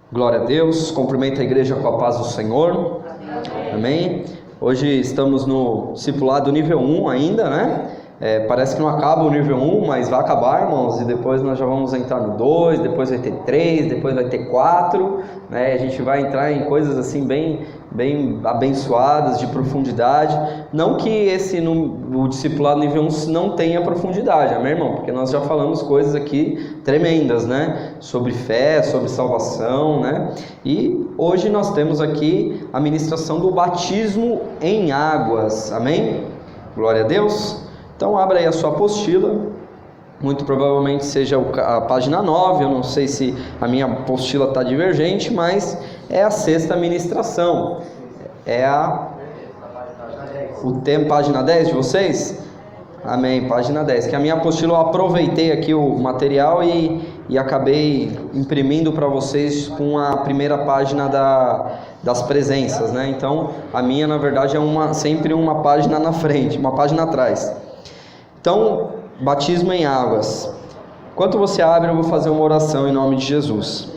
Glória a Deus, cumprimento a igreja com a paz do Senhor. Amém. Hoje estamos no discipulado nível 1 ainda, né? Parece que não acaba o nível 1, mas vai acabar, irmãos, e depois nós já vamos entrar no 2, depois vai ter 3, depois vai ter 4, né? A gente vai entrar em coisas assim bem abençoadas, de profundidade. Não que o discipulado nível 1 não tenha profundidade, amém, irmão? Porque nós já falamos coisas aqui tremendas, né? Sobre fé, sobre salvação, né? E hoje nós temos aqui a ministração do batismo em águas, amém? Glória a Deus. Então abra aí a sua apostila, muito provavelmente seja a página 9, eu não sei se a minha apostila está divergente, mas é a sexta ministração, o tema, página 10 de vocês? Amém, página 10, que a minha apostila eu aproveitei aqui o material e acabei imprimindo para vocês com a primeira página das presenças, né? Então a minha na verdade é sempre uma página na frente, uma página atrás. Então, batismo em águas. Enquanto você abre, eu vou fazer uma oração em nome de Jesus.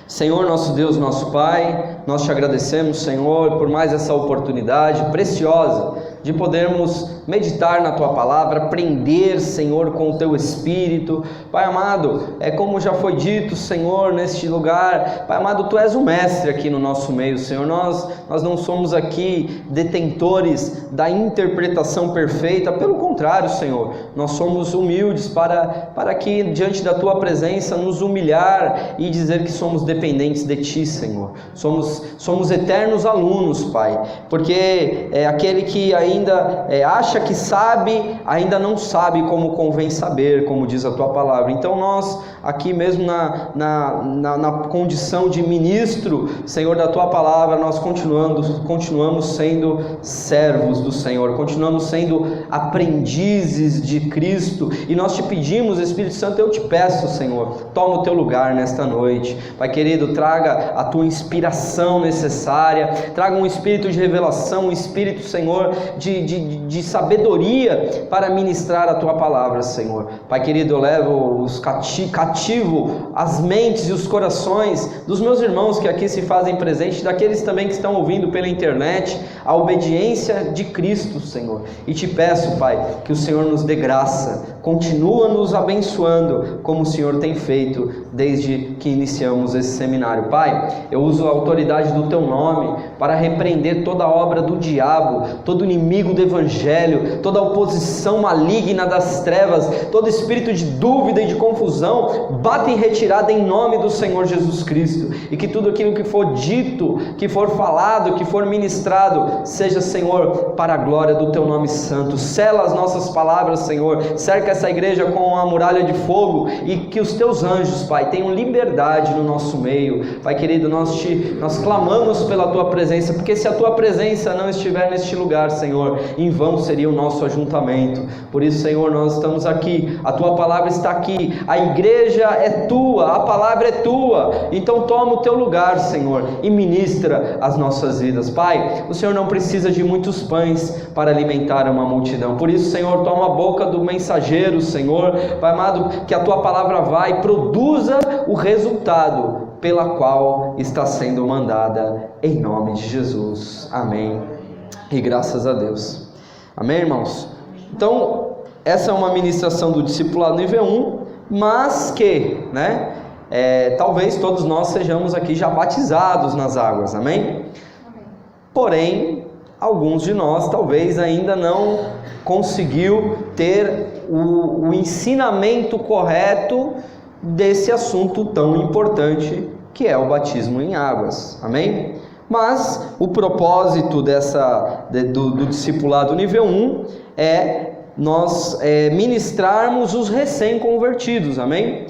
Senhor, nosso Deus, nosso Pai, nós te agradecemos, Senhor, por mais essa oportunidade preciosa de podermos meditar na Tua Palavra, aprender, Senhor, com o Teu Espírito. Pai amado, como já foi dito, Senhor, neste lugar, Pai amado, Tu és o mestre aqui no nosso meio, Senhor. Nós não somos aqui detentores da interpretação perfeita, pelo contrário, Senhor, nós somos humildes para que, diante da Tua presença, nos humilhar e dizer que somos dependentes de Ti, Senhor. Somos eternos alunos, Pai, porque aquele que ainda acha que sabe, ainda não sabe como convém saber, como diz a Tua Palavra. Então nós, aqui mesmo na condição de ministro, Senhor, da Tua Palavra, nós continuamos sendo servos do Senhor, continuamos sendo aprendizes de Cristo, e nós te pedimos, Espírito Santo, eu te peço, Senhor, toma o Teu lugar nesta noite. Pai querido, traga a Tua inspiração necessária, traga um espírito de revelação, um espírito, Senhor, de sabedoria para ministrar a Tua Palavra, Senhor. Pai querido, eu levo cativo as mentes e os corações dos meus irmãos que aqui se fazem presentes, daqueles também que estão ouvindo pela internet, a obediência de Cristo, Senhor. E te peço, Pai, que o Senhor nos dê graça, continua nos abençoando, como o Senhor tem feito desde que iniciamos esse seminário. Pai, eu uso a autoridade do Teu nome para repreender toda obra do diabo, todo inimigo do Evangelho, toda oposição maligna das trevas, todo espírito de dúvida e de confusão, bata em retirada em nome do Senhor Jesus Cristo, e que tudo aquilo que for dito, que for falado, que for ministrado, seja, Senhor, para a glória do Teu nome santo. Sela as nossas palavras, Senhor, cerca essa igreja com uma muralha de fogo, e que os Teus anjos, Pai, tenham liberdade no nosso meio. Pai querido, nós clamamos pela Tua presença, porque se a Tua presença não estiver neste lugar, Senhor, em vão seria o nosso ajuntamento. Por isso, Senhor, nós estamos aqui, a Tua palavra está aqui, a igreja é Tua, a palavra é Tua, então toma o Teu lugar, Senhor, e ministra as nossas vidas. Pai, o Senhor não precisa de muitos pães para alimentar uma multidão, por isso, Senhor, toma a boca do mensageiro, Senhor, Pai amado, que a Tua palavra vai e produza o resultado pela qual está sendo mandada, em nome de Jesus, amém, e graças a Deus, amém, irmãos? Então, essa é uma ministração do discipulado nível 1, mas que, talvez todos nós sejamos aqui já batizados nas águas, amém? Porém, alguns de nós talvez ainda não conseguiu ter o ensinamento correto desse assunto tão importante que é o batismo em águas, amém? Mas o propósito do discipulado nível 1 é nós ministrarmos os recém-convertidos, amém?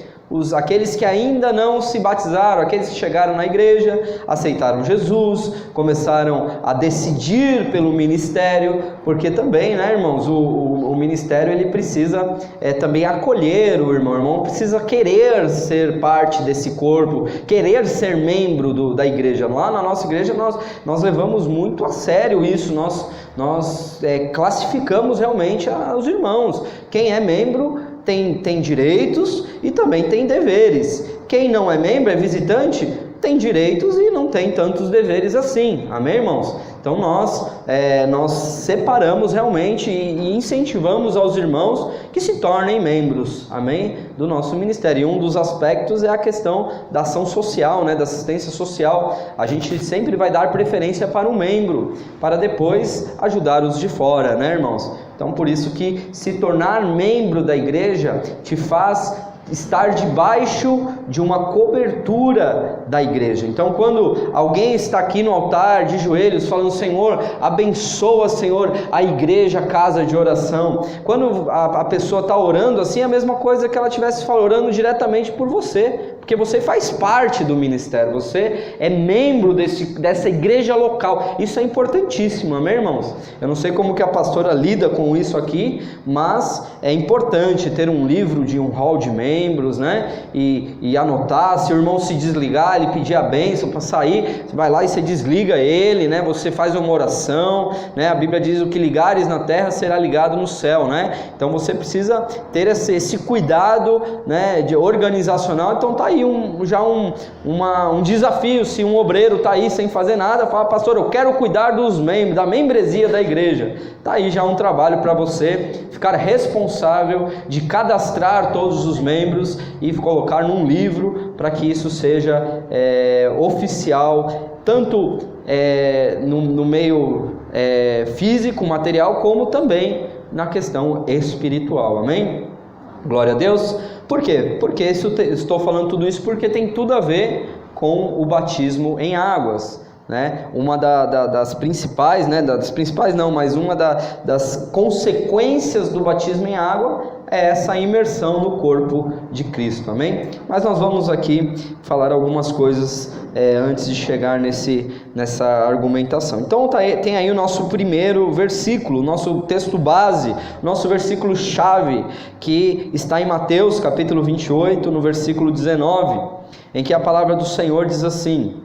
Aqueles que ainda não se batizaram, aqueles que chegaram na igreja, aceitaram Jesus, começaram a decidir pelo ministério, porque também, irmãos, o ministério ele precisa também acolher o irmão precisa querer ser parte desse corpo, querer ser membro da igreja. Lá na nossa igreja nós levamos muito a sério isso, nós classificamos realmente os irmãos. Quem é membro tem direitos e também tem deveres. Quem não é membro, é visitante, tem direitos e não tem tantos deveres assim, amém, irmãos? Então nós separamos realmente e incentivamos aos irmãos que se tornem membros, amém, do nosso ministério. E um dos aspectos é a questão da ação social, né, da assistência social. A gente sempre vai dar preferência para um membro, para depois ajudar os de fora, né, irmãos? Então por isso que se tornar membro da igreja te faz estar debaixo de uma cobertura da igreja. Então quando alguém está aqui no altar de joelhos falando: Senhor, abençoa, Senhor, a igreja, a casa de oração, quando a pessoa está orando assim, é a mesma coisa que ela estivesse orando diretamente por você, porque você faz parte do ministério, você é membro dessa igreja local. Isso é importantíssimo, amém, irmãos? Eu não sei como que a pastora lida com isso aqui, mas é importante ter um livro de um hall de membros, né? E anotar. Se o irmão se desligar, ele pedir a bênção para sair, você vai lá e você desliga ele, né? Você faz uma oração, né? A Bíblia diz: o que ligares na terra será ligado no céu, né? Então você precisa ter esse cuidado, né, de organizacional. Então tá aí um desafio. Se um obreiro está aí sem fazer nada, fala: pastor, eu quero cuidar dos membros, da membresia da igreja. Está aí já um trabalho para você ficar responsável de cadastrar todos os membros e colocar num livro, para que isso seja oficial, tanto no meio físico, material, como também na questão espiritual, amém? Glória a Deus. Por quê? Porque estou falando tudo isso porque tem tudo a ver com o batismo em águas, né? Uma das principais, né? Das principais não, mas uma das consequências do batismo em água é essa imersão no corpo de Cristo, amém? Mas nós vamos aqui falar algumas coisas antes de chegar nessa argumentação. Então tem aí o nosso primeiro versículo, nosso texto base, nosso versículo chave, que está em Mateus capítulo 28, no versículo 19, em que a palavra do Senhor diz assim: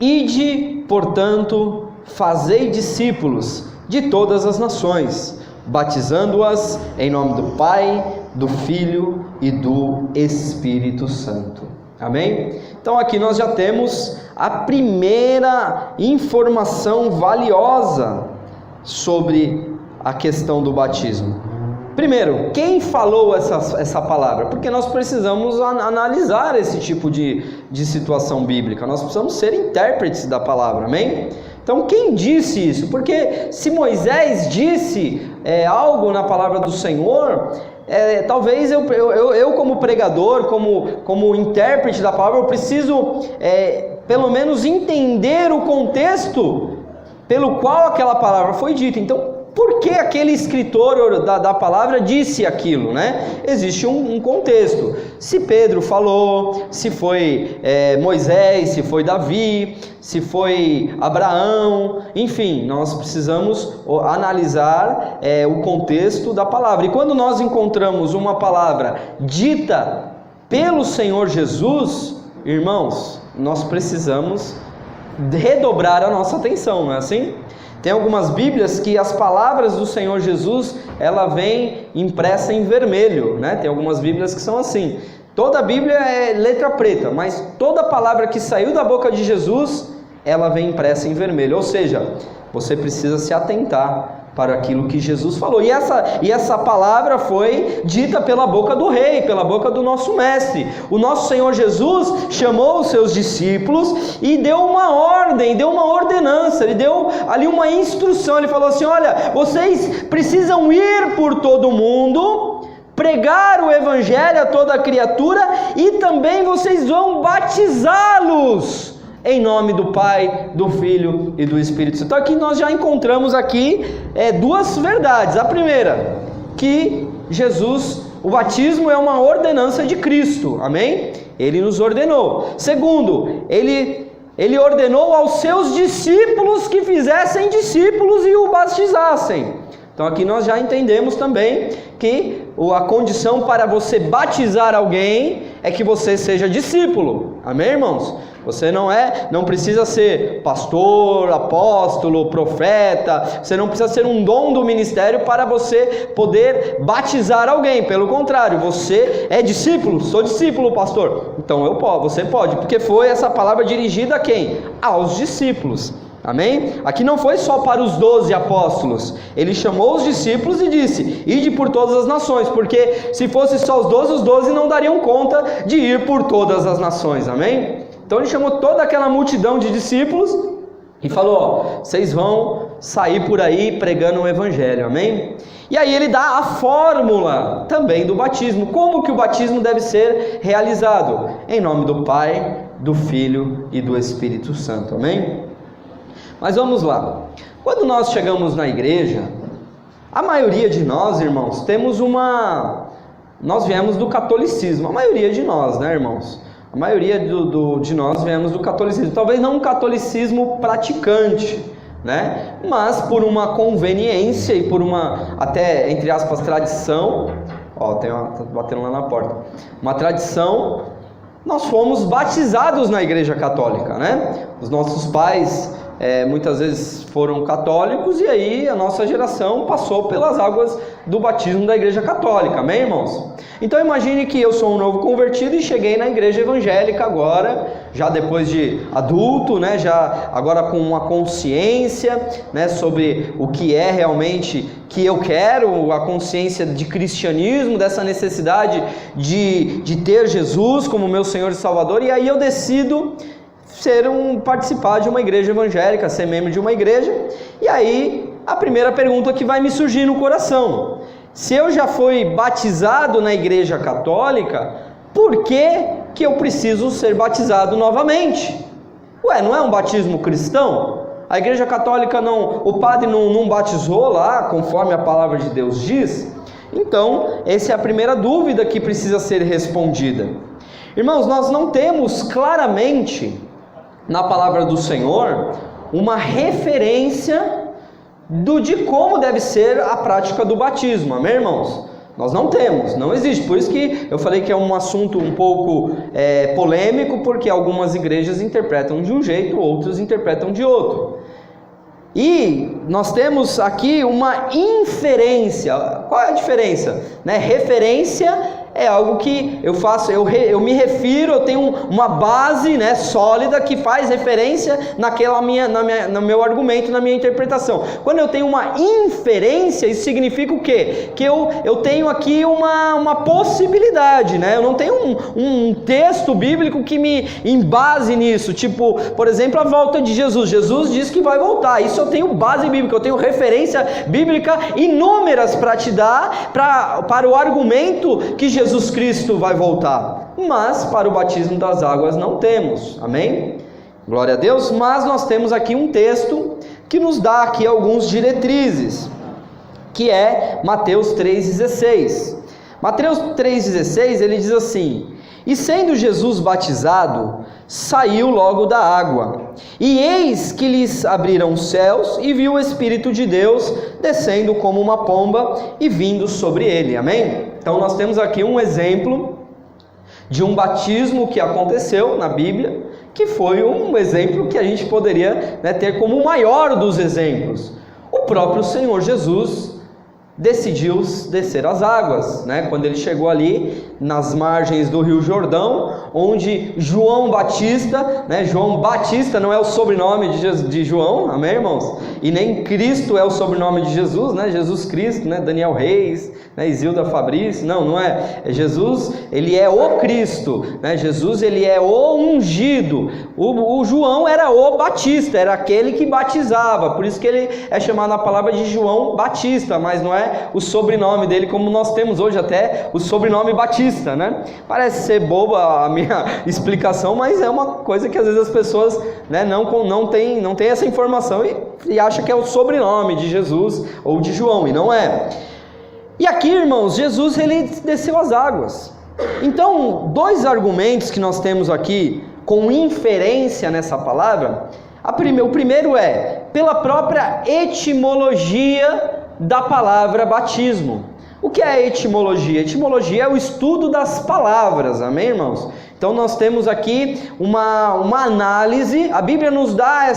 Ide, portanto, fazei discípulos de todas as nações, batizando-as em nome do Pai, do Filho e do Espírito Santo. Amém? Então aqui nós já temos a primeira informação valiosa sobre a questão do batismo. Primeiro, quem falou essa palavra? Porque nós precisamos analisar esse tipo de situação bíblica. Nós precisamos ser intérpretes da palavra, amém? Então quem disse isso? Porque se Moisés disse algo na palavra do Senhor, talvez eu como pregador, como intérprete da palavra, eu preciso pelo menos entender o contexto pelo qual aquela palavra foi dita. Então, por que aquele escritor da palavra disse aquilo, né? Existe um contexto. Se Pedro falou, se foi Moisés, se foi Davi, se foi Abraão, enfim, nós precisamos analisar o contexto da palavra. E quando nós encontramos uma palavra dita pelo Senhor Jesus, irmãos, nós precisamos redobrar a nossa atenção, não é assim? Tem algumas Bíblias que as palavras do Senhor Jesus, ela vem impressa em vermelho, né? Tem algumas Bíblias que são assim. Toda a Bíblia é letra preta, mas toda palavra que saiu da boca de Jesus, ela vem impressa em vermelho. Ou seja, você precisa se atentar para aquilo que Jesus falou. E essa palavra foi dita pela boca do rei, pela boca do nosso mestre. O nosso Senhor Jesus chamou os seus discípulos e deu uma ordem, deu uma ordenança, ele deu ali uma instrução. Ele falou assim: olha, vocês precisam ir por todo o mundo, pregar o evangelho a toda criatura, e também vocês vão batizá-los em nome do Pai, do Filho e do Espírito Santo. Então aqui nós já encontramos aqui duas verdades. A primeira, que Jesus, o batismo é uma ordenança de Cristo, amém? Ele nos ordenou. Segundo, ele ordenou aos seus discípulos que fizessem discípulos e o batizassem. Então aqui nós já entendemos também que a condição para você batizar alguém é que você seja discípulo, amém, irmãos? Você não precisa ser pastor, apóstolo, profeta, você não precisa ser um dom do ministério para você poder batizar alguém. Pelo contrário, você é discípulo, sou discípulo, pastor. Então você pode, porque foi essa palavra dirigida a quem? Aos discípulos. Amém? Aqui não foi só para os 12 apóstolos, ele chamou os discípulos e disse: ide por todas as nações, porque se fosse só os 12 não dariam conta de ir por todas as nações, amém? Então ele chamou toda aquela multidão de discípulos e falou: vocês vão sair por aí pregando o evangelho, amém? E aí ele dá a fórmula também do batismo, como que o batismo deve ser realizado, em nome do Pai, do Filho e do Espírito Santo, amém? Mas vamos lá, quando nós chegamos na igreja, a maioria de nós, irmãos, nós viemos do catolicismo, a maioria de nós, né, irmãos? A maioria de nós viemos do catolicismo, talvez não um catolicismo praticante, né? Mas por uma conveniência e por uma, até, entre aspas, tradição, tá batendo lá na porta, uma tradição, nós fomos batizados na igreja católica, né? Os nossos pais muitas vezes foram católicos e aí a nossa geração passou pelas águas do batismo da igreja católica, amém, irmãos? Então imagine que eu sou um novo convertido e cheguei na igreja evangélica agora, já depois de adulto, né, já agora com uma consciência, né, sobre o que é realmente que eu quero, a consciência de cristianismo, dessa necessidade de ter Jesus como meu Senhor e Salvador, e aí eu decido participar de uma igreja evangélica, ser membro de uma igreja. E aí a primeira pergunta que vai me surgir no coração: se eu já fui batizado na igreja católica, por que eu preciso ser batizado novamente? Não é um batismo cristão? A igreja católica o padre não batizou lá, conforme a palavra de Deus diz? Então, essa é a primeira dúvida que precisa ser respondida. Irmãos, nós não temos claramente na palavra do Senhor uma referência de como deve ser a prática do batismo, amém, irmãos? Nós não temos, não existe. Por isso que eu falei que é um assunto um pouco polêmico, porque algumas igrejas interpretam de um jeito, outras interpretam de outro. E nós temos aqui uma inferência. Qual é a diferença? Referência é algo que eu faço, eu me refiro, eu tenho uma base, sólida, que faz referência no meu argumento, na minha interpretação. Quando eu tenho uma inferência, isso significa o quê? Que eu tenho aqui uma possibilidade, eu não tenho um texto bíblico que me embase nisso, tipo, por exemplo, a volta de Jesus. Jesus diz que vai voltar, isso eu tenho base bíblica, eu tenho referência bíblica inúmeras para te dar, para o argumento que Jesus Cristo vai voltar, mas para o batismo das águas não temos, amém? Glória a Deus. Mas nós temos aqui um texto que nos dá aqui alguns diretrizes, que é Mateus 3,16. Mateus 3,16, ele diz assim: e sendo Jesus batizado, saiu logo da água, e eis que lhes abriram os céus, e viu o Espírito de Deus descendo como uma pomba e vindo sobre ele, amém? Então nós temos aqui um exemplo de um batismo que aconteceu na Bíblia, que foi um exemplo que a gente poderia ter como o maior dos exemplos. O próprio Senhor Jesus decidiu descer as águas, quando ele chegou ali nas margens do Rio Jordão, onde João Batista, João Batista não é o sobrenome de João, amém, irmãos? E nem Cristo é o sobrenome de Jesus, Jesus Cristo, Daniel Reis, Isilda Fabrício, não é. Jesus, ele é o Cristo, Jesus, ele é o ungido. O João era o Batista, era aquele que batizava, por isso que ele é chamado na palavra de João Batista, mas não é o sobrenome dele como nós temos hoje até o sobrenome Batista, Parece ser boba a minha explicação, mas é uma coisa que às vezes as pessoas não tem essa informação e acham que é o sobrenome de Jesus ou de João, e não é. E aqui, irmãos, Jesus ele desceu as águas. Então, dois argumentos que nós temos aqui com inferência nessa palavra. O primeiro é pela própria etimologia da palavra batismo. O que é a etimologia? Etimologia é o estudo das palavras, amém, irmãos? Então nós temos aqui uma análise, a Bíblia nos dá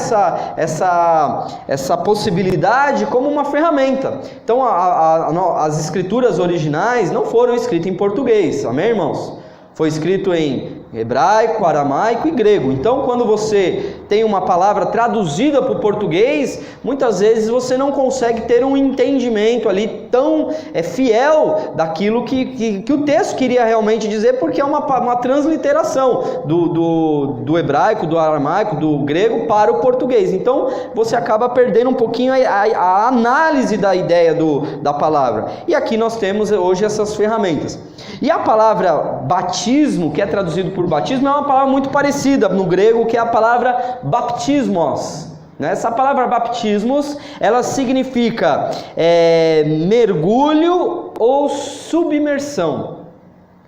essa possibilidade como uma ferramenta. Então as escrituras originais não foram escritas em português, amém, irmãos? Foi escrito em hebraico, aramaico e grego. Então, quando você tem uma palavra traduzida para o português, muitas vezes você não consegue ter um entendimento ali tão fiel daquilo que o texto queria realmente dizer, porque é uma transliteração do hebraico, do aramaico, do grego para o português. Então, você acaba perdendo um pouquinho a análise da ideia da palavra. E aqui nós temos hoje essas ferramentas. E a palavra batismo, que é traduzido por batismo, é uma palavra muito parecida no grego, que é a palavra baptismos. Essa palavra baptismos, ela significa mergulho ou submersão.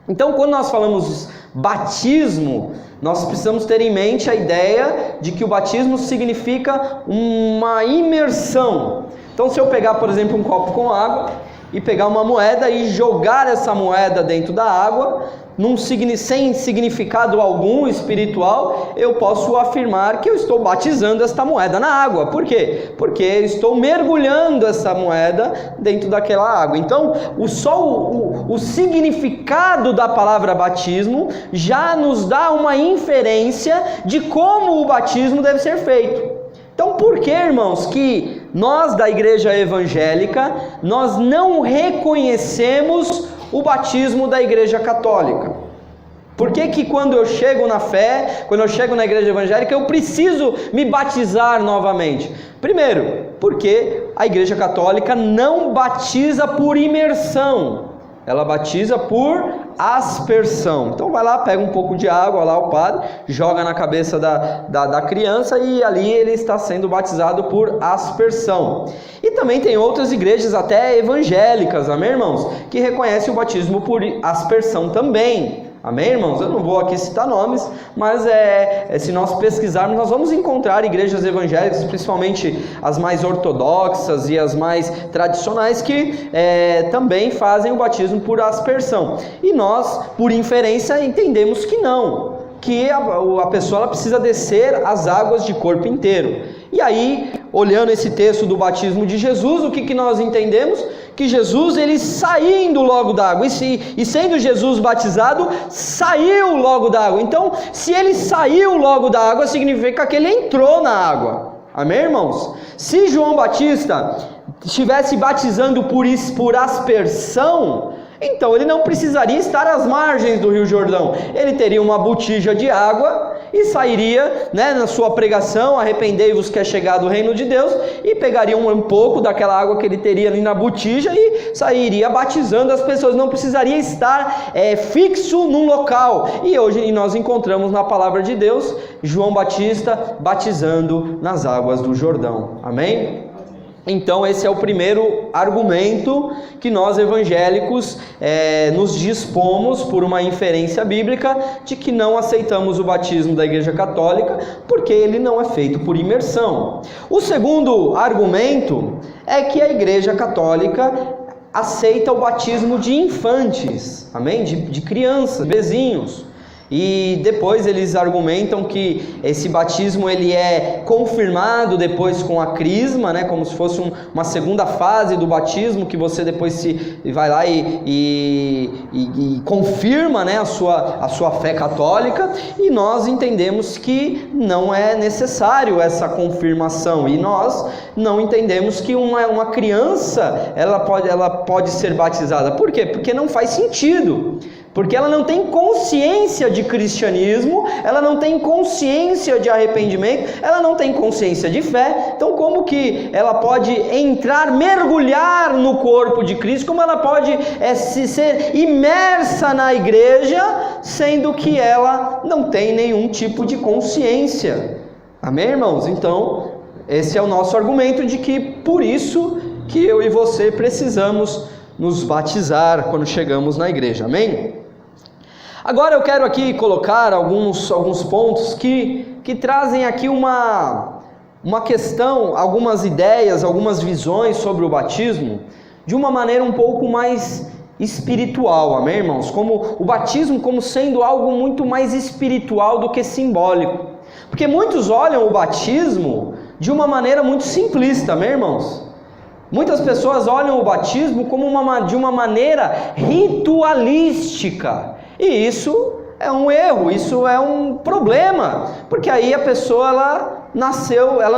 Então, quando nós falamos batismo, nós precisamos ter em mente a ideia de que o batismo significa uma imersão. Então, se eu pegar, por exemplo, um copo com água e pegar uma moeda e jogar essa moeda dentro da água, sem significado algum espiritual, eu posso afirmar que eu estou batizando esta moeda na água. Por quê? Porque eu estou mergulhando essa moeda dentro daquela água. Então, o significado da palavra batismo já nos dá uma inferência de como o batismo deve ser feito. Então, por que, irmãos, que nós da igreja evangélica, nós não reconhecemos o batismo da igreja católica? Por que quando eu chego na fé, quando eu chego na igreja evangélica, eu preciso me batizar novamente? Primeiro, porque a igreja católica não batiza por imersão, ela batiza por aspersão. Então vai lá, pega um pouco de água lá, o padre joga na cabeça da criança e ali ele está sendo batizado por aspersão. E também tem outras igrejas até evangélicas, amém, irmãos, que reconhecem o batismo por aspersão também. Amém, irmãos? Eu não vou aqui citar nomes, mas se nós pesquisarmos, nós vamos encontrar igrejas evangélicas, principalmente as mais ortodoxas e as mais tradicionais, que também fazem o batismo por aspersão. E nós, por inferência, entendemos que não, que a pessoa ela precisa descer as águas de corpo inteiro. E aí, olhando esse texto do batismo de Jesus, o que nós entendemos? Que Jesus, ele saindo logo da água, e sendo Jesus batizado, saiu logo da água. Então, se ele saiu logo da água, significa que ele entrou na água. Amém, irmãos? Se João Batista estivesse batizando por aspersão, então ele não precisaria estar às margens do Rio Jordão. Ele teria uma botija de água e sairia, na sua pregação, arrependei-vos que é chegado o reino de Deus, e pegaria um pouco daquela água que ele teria ali na botija e sairia batizando as pessoas. Não precisaria estar fixo num local. E hoje nós encontramos na palavra de Deus João Batista batizando nas águas do Jordão. Amém? Então esse é o primeiro argumento que nós evangélicos nos dispomos por uma inferência bíblica de que não aceitamos o batismo da igreja católica porque ele não é feito por imersão. O segundo argumento é que a igreja católica aceita o batismo de infantes, amém? De crianças, bebezinhos. E depois eles argumentam que esse batismo ele é confirmado depois com a crisma, como se fosse uma segunda fase do batismo, que você depois vai lá e confirma, a sua fé católica. E nós entendemos que não é necessário essa confirmação, e nós não entendemos que uma criança ela pode ser batizada. Por quê? Porque não faz sentido. Porque ela não tem consciência de cristianismo, ela não tem consciência de arrependimento, ela não tem consciência de fé. Então como que ela pode mergulhar no corpo de Cristo? Como ela pode ser imersa na igreja, sendo que ela não tem nenhum tipo de consciência? Amém, irmãos? Então esse é o nosso argumento de que por isso que eu e você precisamos nos batizar quando chegamos na igreja. Amém? Agora eu quero aqui colocar alguns pontos que trazem aqui uma questão, algumas ideias, algumas visões sobre o batismo de uma maneira um pouco mais espiritual, amém, irmãos? Como o batismo como sendo algo muito mais espiritual do que simbólico. Porque muitos olham o batismo de uma maneira muito simplista, amém, irmãos? Muitas pessoas olham o batismo como de uma maneira ritualística. E isso é um erro, isso é um problema, porque aí a pessoa ela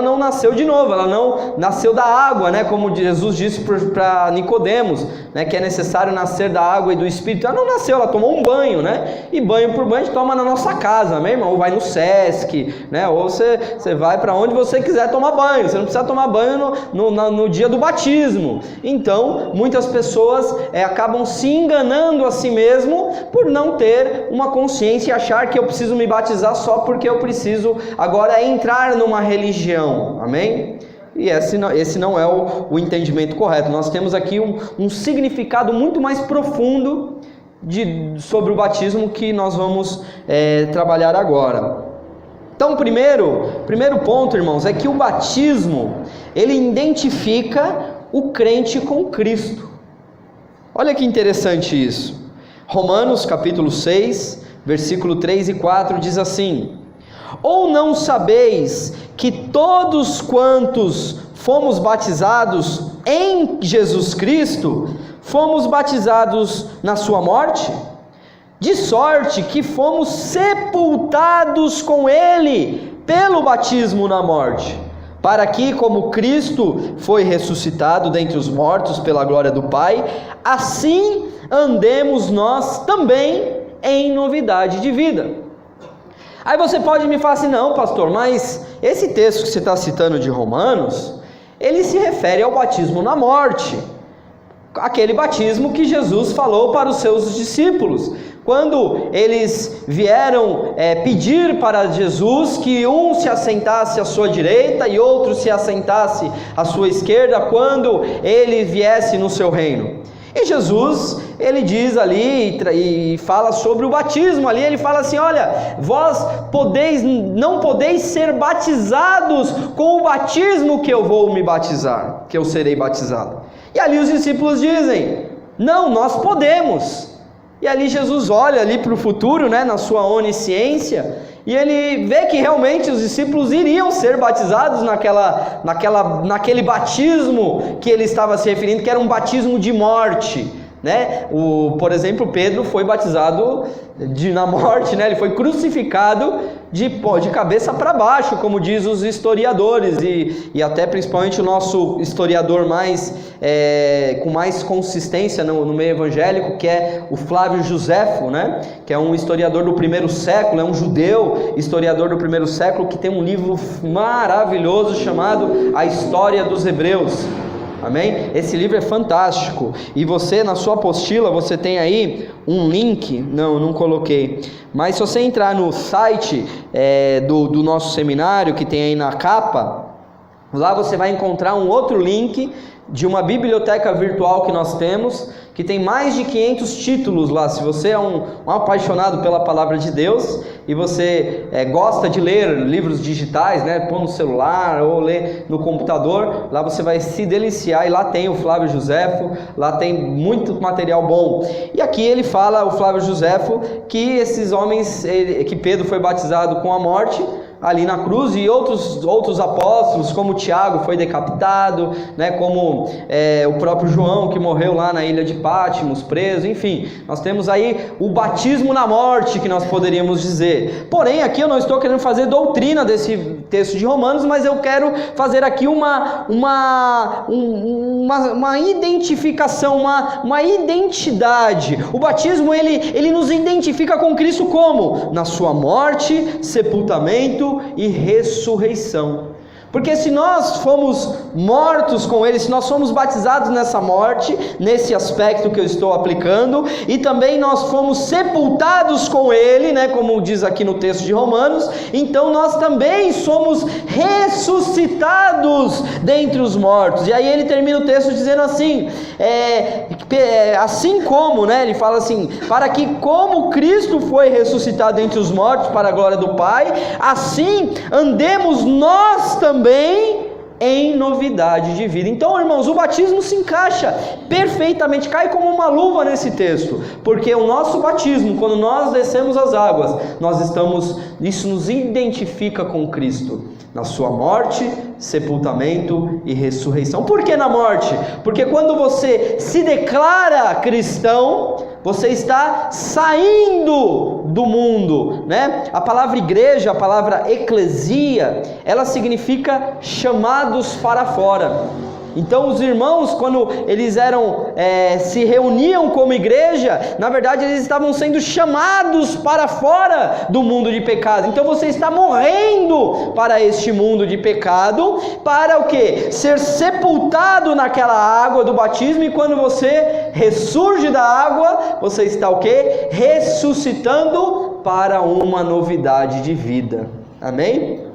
não nasceu de novo, ela não nasceu da água, né? Como Jesus disse para Nicodemos, né? Que é necessário nascer da água e do Espírito. Ela não nasceu, ela tomou um banho, né? E banho por banho a gente toma na nossa casa, meu irmão, ou vai no Sesc, né? Ou você vai para onde você quiser tomar banho, você não precisa tomar banho no dia do batismo. Então, muitas pessoas acabam se enganando a si mesmo por não ter uma consciência e achar que eu preciso me batizar só porque eu preciso agora entrar numa religião, amém? E esse não é o entendimento correto. Nós temos aqui um significado muito mais profundo sobre o batismo que nós vamos trabalhar agora. Então, o primeiro ponto, irmãos, é que o batismo, ele identifica o crente com Cristo. Olha que interessante isso. Romanos capítulo 6, versículo 3 e 4 diz assim: ou não sabeis que todos quantos fomos batizados em Jesus Cristo, fomos batizados na sua morte? De sorte que fomos sepultados com Ele pelo batismo na morte, para que, como Cristo foi ressuscitado dentre os mortos pela glória do Pai, assim andemos nós também em novidade de vida. Aí você pode me falar assim: não, pastor, mas esse texto que você está citando de Romanos, ele se refere ao batismo na morte, aquele batismo que Jesus falou para os seus discípulos, quando eles vieram pedir para Jesus que um se assentasse à sua direita e outro se assentasse à sua esquerda, quando ele viesse no seu reino. E Jesus, ele diz ali e fala sobre o batismo ali, ele fala assim: olha, vós não podeis ser batizados com o batismo que eu vou me batizar, que eu serei batizado. E ali os discípulos dizem: não, nós podemos. E ali Jesus olha ali para o futuro, né, na sua onisciência, e ele vê que realmente os discípulos iriam ser batizados naquele batismo que ele estava se referindo, que era um batismo de morte, né? Por exemplo, Pedro foi batizado na morte, né? Ele foi crucificado de cabeça para baixo, como diz os historiadores, e até principalmente o nosso historiador com mais consistência no meio evangélico, que é o Flávio Joséfo, né? Que é um historiador do primeiro século, é um judeu historiador do primeiro século, que tem um livro maravilhoso chamado A História dos Hebreus. Amém? Esse livro é fantástico. E você, na sua apostila, você tem aí um link. Não coloquei. Mas se você entrar no site do nosso seminário, que tem aí na capa, lá você vai encontrar um outro link de uma biblioteca virtual que nós temos, que tem mais de 500 títulos lá. Se você é um apaixonado pela palavra de Deus e você gosta de ler livros digitais, né, pôr no celular ou ler no computador, lá você vai se deliciar. E lá tem o Flávio Joséfo, lá tem muito material bom. E aqui ele fala, o Flávio Joséfo, que esses homens, que Pedro foi batizado com a morte ali na cruz, e outros apóstolos, como Tiago, foi decapitado, né, como o próprio João, que morreu lá na ilha de Pátimos, preso. Enfim, nós temos aí o batismo na morte, que nós poderíamos dizer. Porém, aqui eu não estou querendo fazer doutrina desse texto de Romanos, mas eu quero fazer aqui uma identificação, uma identidade. O batismo, ele nos identifica com Cristo como? Na sua morte, sepultamento e ressurreição. Porque se nós fomos mortos com Ele, se nós fomos batizados nessa morte, nesse aspecto que eu estou aplicando, e também nós fomos sepultados com Ele, né, como diz aqui no texto de Romanos, então nós também somos ressuscitados dentre os mortos. E aí ele termina o texto dizendo assim, assim como, né, ele fala assim, para que como Cristo foi ressuscitado dentre os mortos para a glória do Pai, assim andemos nós também em novidade de vida. Então, irmãos, o batismo se encaixa perfeitamente, cai como uma luva nesse texto, porque o nosso batismo, quando nós descemos as águas, isso nos identifica com Cristo, na sua morte, sepultamento e ressurreição. Por que na morte? Porque quando você se declara cristão, você está saindo do mundo, né? A palavra igreja, a palavra eclesia, ela significa chamados para fora. Então os irmãos, quando eles se reuniam como igreja, na verdade eles estavam sendo chamados para fora do mundo de pecado. Então você está morrendo para este mundo de pecado, para o quê? Ser sepultado naquela água do batismo, e quando você ressurge da água, você está o quê? Ressuscitando para uma novidade de vida. Amém?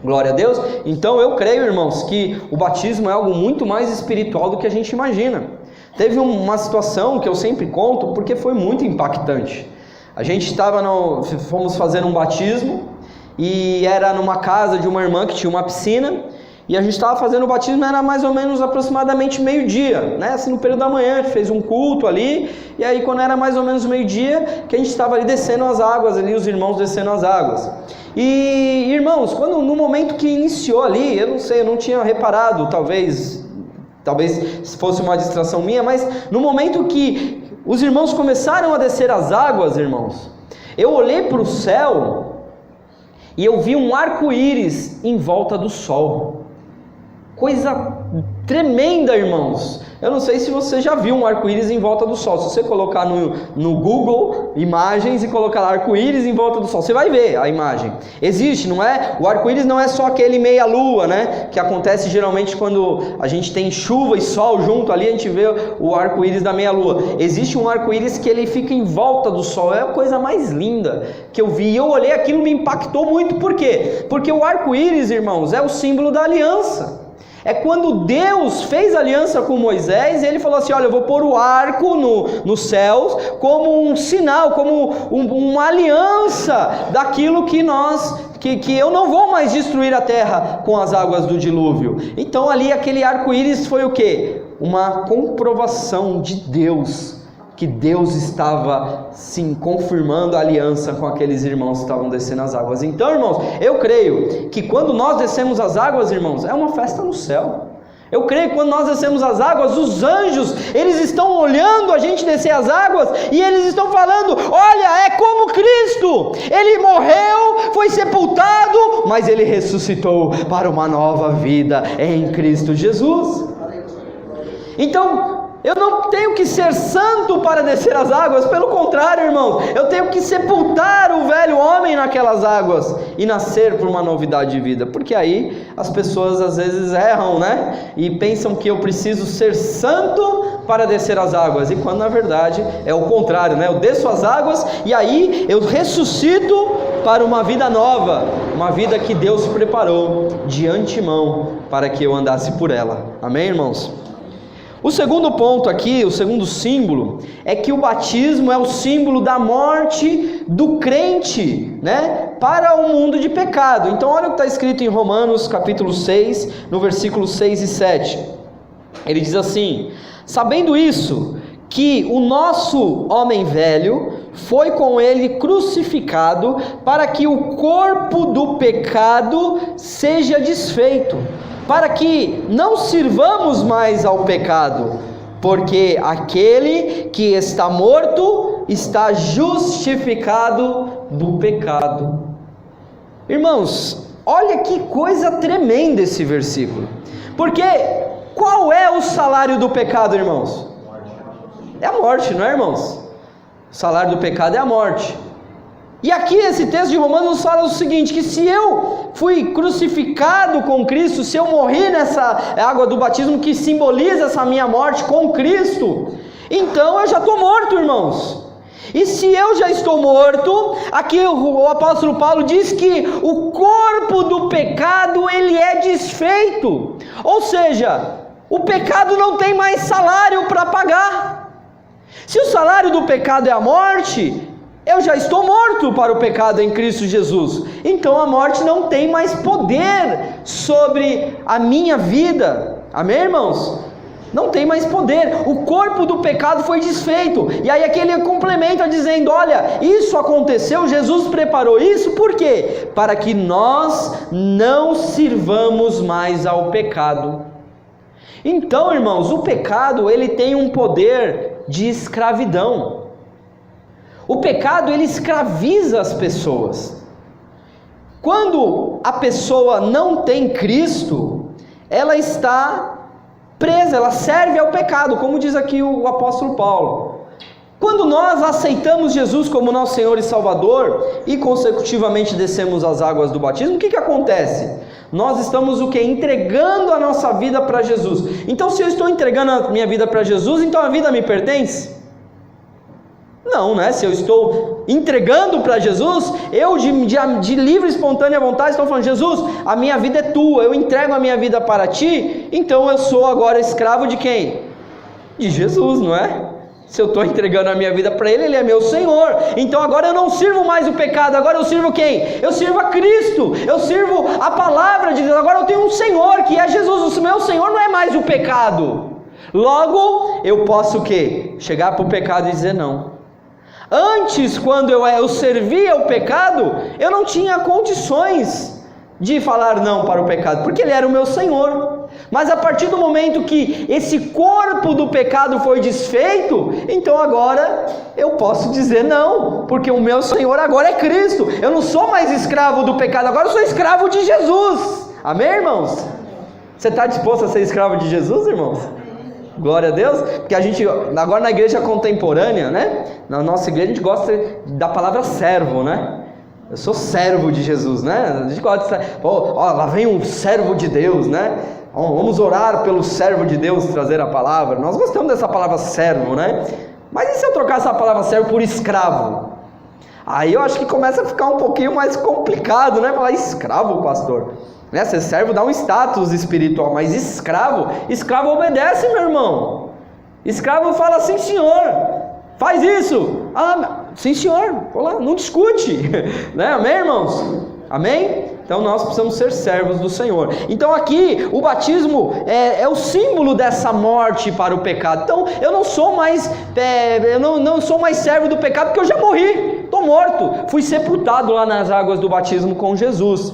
Glória a Deus. Então eu creio, irmãos, que o batismo é algo muito mais espiritual do que a gente imagina. Teve uma situação que eu sempre conto porque foi muito impactante. A gente fomos fazer um batismo e era numa casa de uma irmã que tinha uma piscina, e a gente estava fazendo o batismo, era mais ou menos aproximadamente meio-dia, né? Assim, no período da manhã, a gente fez um culto ali, e aí quando era mais ou menos meio-dia, que a gente estava ali descendo as águas, ali os irmãos descendo as águas. E irmãos, no momento que iniciou ali, eu não sei, eu não tinha reparado, talvez fosse uma distração minha, mas no momento que os irmãos começaram a descer as águas, irmãos, eu olhei para o céu e eu vi um arco-íris em volta do sol. Coisa tremenda, irmãos. Eu não sei se você já viu um arco-íris em volta do sol. Se você colocar no Google Imagens e colocar arco-íris em volta do sol, você vai ver a imagem. Existe, não é? O arco-íris não é só aquele meia-lua, né? Que acontece geralmente quando a gente tem chuva e sol junto ali, a gente vê o arco-íris da meia-lua. Existe um arco-íris que ele fica em volta do sol. É a coisa mais linda que eu vi. E eu olhei, aquilo me impactou muito. Por quê? Porque o arco-íris, irmãos, é o símbolo da aliança. É quando Deus fez aliança com Moisés, e ele falou assim: olha, eu vou pôr o arco nos céus como um sinal, como uma aliança daquilo que eu não vou mais destruir a terra com as águas do dilúvio. Então ali aquele arco-íris foi o quê? Uma comprovação de Deus, que Deus estava sim confirmando a aliança com aqueles irmãos que estavam descendo as águas. Então, irmãos, eu creio que quando nós descemos as águas, irmãos, é uma festa no céu. Eu creio que quando nós descemos as águas, os anjos, eles estão olhando a gente descer as águas, e eles estão falando: olha, é como Cristo, Ele morreu, foi sepultado, mas Ele ressuscitou para uma nova vida em Cristo Jesus. Então, eu não tenho que ser santo para descer as águas, pelo contrário, irmãos, eu tenho que sepultar o velho homem naquelas águas e nascer por uma novidade de vida, porque aí as pessoas às vezes erram, né? E pensam que eu preciso ser santo para descer as águas, e quando na verdade é o contrário, né? Eu desço as águas e aí eu ressuscito para uma vida nova, uma vida que Deus preparou de antemão para que eu andasse por ela. Amém, irmãos? O segundo ponto aqui, o segundo símbolo, é que o batismo é o símbolo da morte do crente, né, para o mundo de pecado. Então olha o que está escrito em Romanos capítulo 6, no versículo 6 e 7. Ele diz assim: sabendo isso, que o nosso homem velho foi com ele crucificado, para que o corpo do pecado seja desfeito, para que não sirvamos mais ao pecado, porque aquele que está morto está justificado do pecado. Irmãos, olha que coisa tremenda esse versículo, porque qual é o salário do pecado, irmãos? É a morte, não é, irmãos? O salário do pecado é a morte. E aqui esse texto de Romanos fala o seguinte: que se eu fui crucificado com Cristo, se eu morri nessa água do batismo que simboliza essa minha morte com Cristo, então eu já estou morto, irmãos. E se eu já estou morto, aqui o apóstolo Paulo diz que o corpo do pecado ele é desfeito, ou seja, o pecado não tem mais salário para pagar. Se o salário do pecado é a morte, Eu já estou morto para o pecado em Cristo Jesus. Então a morte não tem mais poder sobre a minha vida. Amém, irmãos? Não tem mais poder. O corpo do pecado foi desfeito. E aí aqui ele complementa dizendo: olha, isso aconteceu, Jesus preparou isso, por quê? Para que nós não sirvamos mais ao pecado. Então, irmãos, o pecado, ele tem um poder de escravidão. O pecado, ele escraviza as pessoas. Quando a pessoa não tem Cristo, ela está presa, ela serve ao pecado, como diz aqui o apóstolo Paulo. Quando nós aceitamos Jesus como nosso Senhor e Salvador, e consecutivamente descemos as águas do batismo, o que acontece? Nós estamos o quê? Entregando a nossa vida para Jesus. Então, se eu estou entregando a minha vida para Jesus, então a vida me pertence? Não, né? Se eu estou entregando para Jesus, eu de livre e espontânea vontade estou falando: Jesus, a minha vida é tua, eu entrego a minha vida para ti, então eu sou agora escravo de quem? De Jesus, não é? Se eu estou entregando a minha vida para Ele, Ele é meu Senhor. Então agora eu não sirvo mais o pecado, agora eu sirvo quem? Eu sirvo a Cristo, eu sirvo a palavra de Deus. Agora eu tenho um Senhor, que é Jesus. O meu Senhor não é mais o pecado. Logo, eu posso o quê? Chegar para o pecado e dizer não. Antes, quando eu servia o pecado, eu não tinha condições de falar não para o pecado, porque Ele era o meu Senhor. Mas a partir do momento que esse corpo do pecado foi desfeito, então agora eu posso dizer não, porque o meu Senhor agora é Cristo. Eu não sou mais escravo do pecado, agora eu sou escravo de Jesus. Amém, irmãos? Você está disposto a ser escravo de Jesus, irmãos? Glória a Deus, porque a gente, agora na igreja contemporânea, né? Na nossa igreja a gente gosta da palavra servo, né? Eu sou servo de Jesus, né? A gente gosta de, lá vem um servo de Deus, né? Vamos orar pelo servo de Deus trazer a palavra. Nós gostamos dessa palavra servo, né? Mas e se eu trocar essa palavra servo por escravo? Aí eu acho que começa a ficar um pouquinho mais complicado, né? Falar escravo, pastor. Né? Ser servo dá um status espiritual, mas escravo obedece, meu irmão. Escravo fala: sim, senhor, faz isso. Ah, sim, senhor, lá, não discute. Né? Amém, irmãos? Amém? Então nós precisamos ser servos do Senhor. Então aqui o batismo é o símbolo dessa morte para o pecado. Então eu não sou mais não sou mais servo do pecado, porque eu já morri, estou morto, fui sepultado lá nas águas do batismo com Jesus.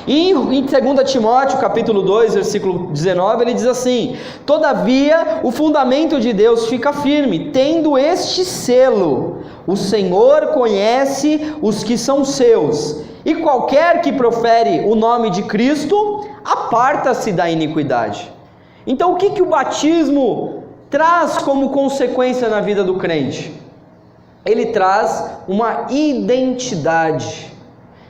E em 2 Timóteo capítulo 2, versículo 19, ele diz assim: todavia o fundamento de Deus fica firme, tendo este selo: o Senhor conhece os que são seus, e qualquer que profere o nome de Cristo, aparta-se da iniquidade. Então o que o batismo traz como consequência na vida do crente? Ele traz uma identidade.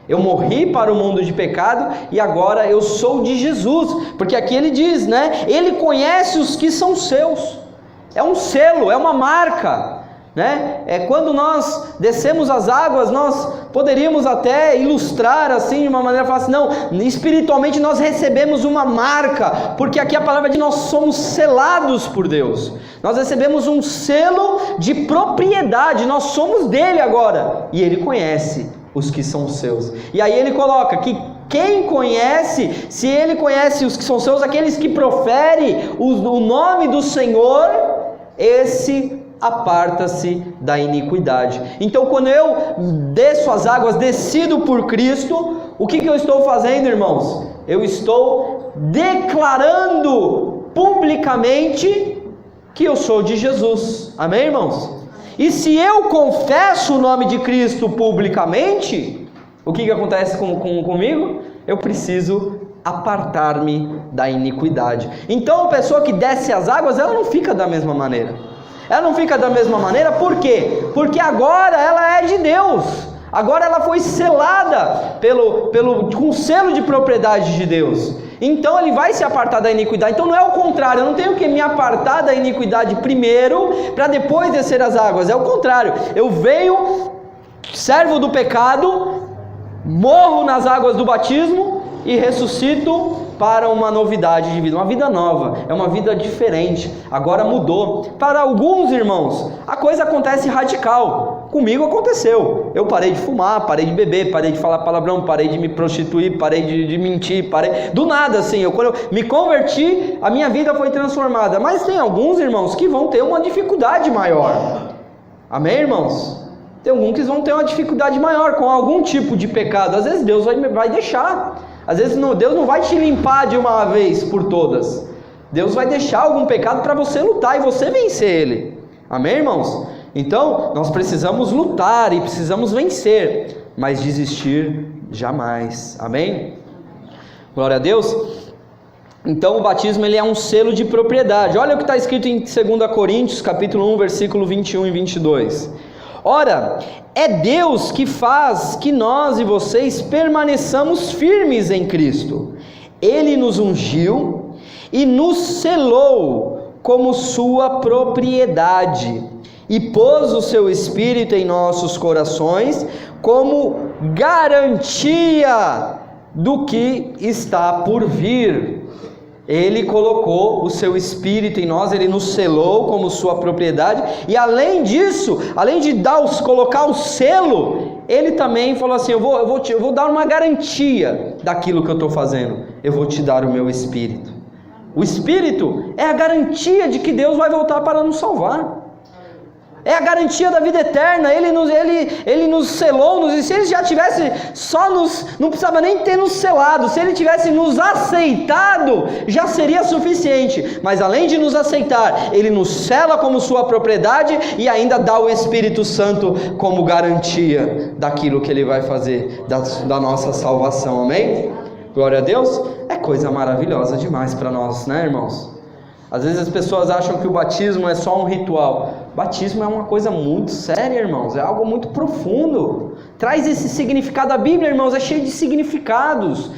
Eu morri para o mundo de pecado e agora eu sou de Jesus, porque aqui ele diz, né? Ele conhece os que são seus. É um selo, é uma marca, né? Quando nós descemos as águas, nós poderíamos até ilustrar assim de uma maneira, falar assim: não, espiritualmente nós recebemos uma marca, porque aqui a palavra diz: nós somos selados por Deus. Nós recebemos um selo de propriedade, nós somos dele agora, e ele conhece os que são seus. E aí ele coloca que quem conhece, se ele conhece os que são seus, aqueles que proferem o nome do Senhor, esse aparta-se da iniquidade. Então quando eu desço as águas, decido por Cristo, o que eu estou fazendo, irmãos? Eu estou declarando publicamente que eu sou de Jesus. Amém, irmãos? E se eu confesso o nome de Cristo publicamente, o que acontece comigo? Eu preciso apartar-me da iniquidade. Então a pessoa que desce as águas, ela não fica da mesma maneira. Ela não fica da mesma maneira, por quê? Porque agora ela é de Deus. Agora ela foi selada com o selo de propriedade de Deus. Então ele vai se apartar da iniquidade. Então não é o contrário, eu não tenho que me apartar da iniquidade primeiro, para depois descer as águas. É o contrário, eu venho, servo do pecado, morro nas águas do batismo e ressuscito para uma novidade de vida, uma vida nova, é uma vida diferente, agora mudou. Para alguns irmãos, a coisa acontece radical. Comigo aconteceu. Eu parei de fumar, parei de beber, parei de falar palavrão, parei de me prostituir, parei de mentir, parei... Do nada, assim, quando eu me converti, a minha vida foi transformada. Mas tem alguns, irmãos, que vão ter uma dificuldade maior. Amém, irmãos? Tem alguns que vão ter uma dificuldade maior com algum tipo de pecado. Às vezes Deus vai deixar. Às vezes Deus não vai te limpar de uma vez por todas. Deus vai deixar algum pecado para você lutar e você vencer ele. Amém, irmãos? Então, nós precisamos lutar e precisamos vencer, mas desistir jamais. Amém? Glória a Deus. Então, o batismo ele é um selo de propriedade. Olha o que está escrito em 2 Coríntios, capítulo 1, versículo 21 e 22. Ora, é Deus que faz que nós e vocês permaneçamos firmes em Cristo. Ele nos ungiu e nos selou como sua propriedade e pôs o seu Espírito em nossos corações como garantia do que está por vir. Ele colocou o seu Espírito em nós, ele nos selou como sua propriedade, e além disso, além de colocar o selo, ele também falou assim: eu vou dar uma garantia daquilo que eu estou fazendo, eu vou te dar o meu Espírito. O Espírito é a garantia de que Deus vai voltar para nos salvar. É a garantia da vida eterna. Ele nos selou, e se ele já tivesse não precisava nem ter nos selado, se ele tivesse nos aceitado, já seria suficiente. Mas além de nos aceitar, ele nos sela como sua propriedade e ainda dá o Espírito Santo como garantia daquilo que ele vai fazer, da nossa salvação. Amém? Glória a Deus. É coisa maravilhosa demais para nós, né, irmãos? Às vezes as pessoas acham que o batismo é só um ritual. Batismo é uma coisa muito séria, irmãos. É algo muito profundo. Traz esse significado. A Bíblia, irmãos, é cheia de significados.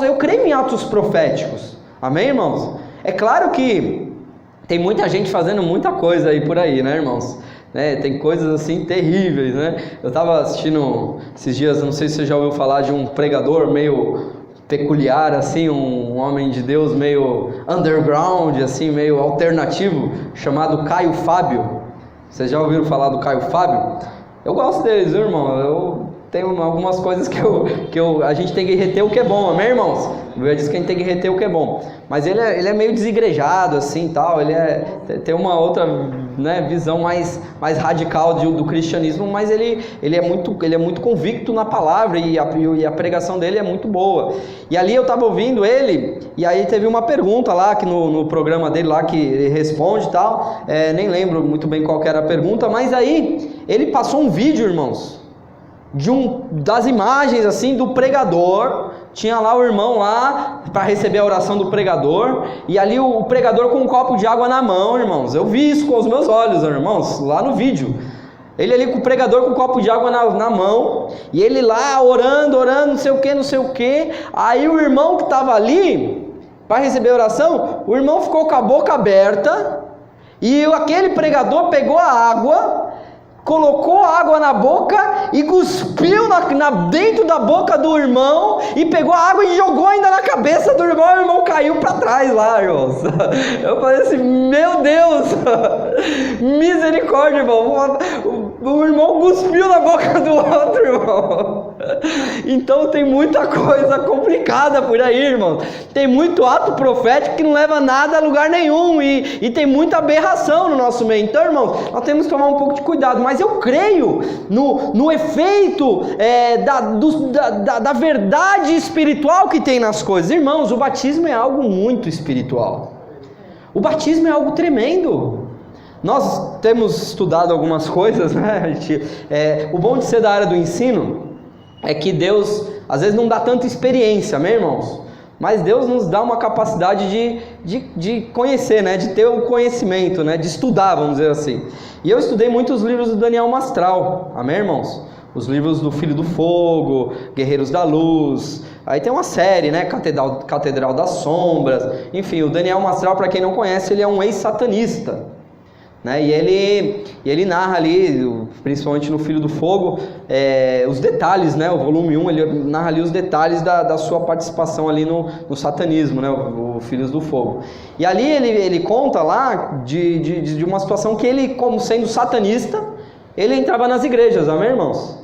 Eu creio em atos proféticos. Amém, irmãos? É claro que tem muita gente fazendo muita coisa aí por aí, né, irmãos? Tem coisas assim terríveis, né? Eu estava assistindo esses dias, não sei se você já ouviu falar de um pregador meio peculiar, assim, um homem de Deus meio underground, assim, meio alternativo, chamado Caio Fábio. Vocês já ouviram falar do Caio Fábio? Eu gosto deles, viu, irmão? Eu tenho algumas coisas que a gente tem que reter o que é bom, amém, irmãos? A Bíblia diz que a gente tem que reter o que é bom. Mas ele é meio desigrejado, assim, tal. Ele tem uma outra, né, visão mais radical do cristianismo, mas ele é muito convicto na palavra e a pregação dele é muito boa. E ali eu estava ouvindo ele, e aí teve uma pergunta lá, que no programa dele lá, que ele responde e tal, nem lembro muito bem qual que era a pergunta, mas aí ele passou um vídeo, irmãos, das imagens assim do pregador. Tinha lá o irmão lá para receber a oração do pregador, e ali o pregador com um copo de água na mão, irmãos. Eu vi isso com os meus olhos, irmãos, lá no vídeo. Ele ali com o pregador com um copo de água na mão, e ele lá orando, não sei o que. Aí o irmão que estava ali para receber a oração, o irmão ficou com a boca aberta, e aquele pregador pegou a água, colocou a água na boca e cuspiu dentro da boca do irmão, e pegou a água e jogou ainda na cabeça do irmão. O irmão caiu para trás lá, irmãos. Eu falei assim: meu Deus, misericórdia, irmão. O irmão cuspiu na boca do outro, irmão. Então tem muita coisa complicada por aí, irmão. Tem muito ato profético que não leva nada a lugar nenhum, e tem muita aberração no nosso meio. Então, irmãos, nós temos que tomar um pouco de cuidado. Mas eu creio no efeito da verdade espiritual que tem nas coisas. Irmãos, o batismo é algo muito espiritual. O batismo é algo tremendo. Nós temos estudado algumas coisas, né? O bom de ser da área do ensino é que Deus às vezes não dá tanta experiência, amém, irmãos? Mas Deus nos dá uma capacidade de conhecer, né? De ter o conhecimento, né? De estudar, vamos dizer assim. E eu estudei muitos livros do Daniel Mastral, amém, irmãos? Os livros do Filho do Fogo, Guerreiros da Luz. Aí tem uma série, né? Catedral das Sombras. Enfim, o Daniel Mastral, para quem não conhece, ele é um ex-satanista, né? E ele narra ali, principalmente no Filho do Fogo, os detalhes, né? O volume 1, ele narra ali os detalhes da sua participação ali no satanismo, né? O Filhos do Fogo. E ali ele conta lá de uma situação que ele, como sendo satanista, ele entrava nas igrejas, amém, irmãos?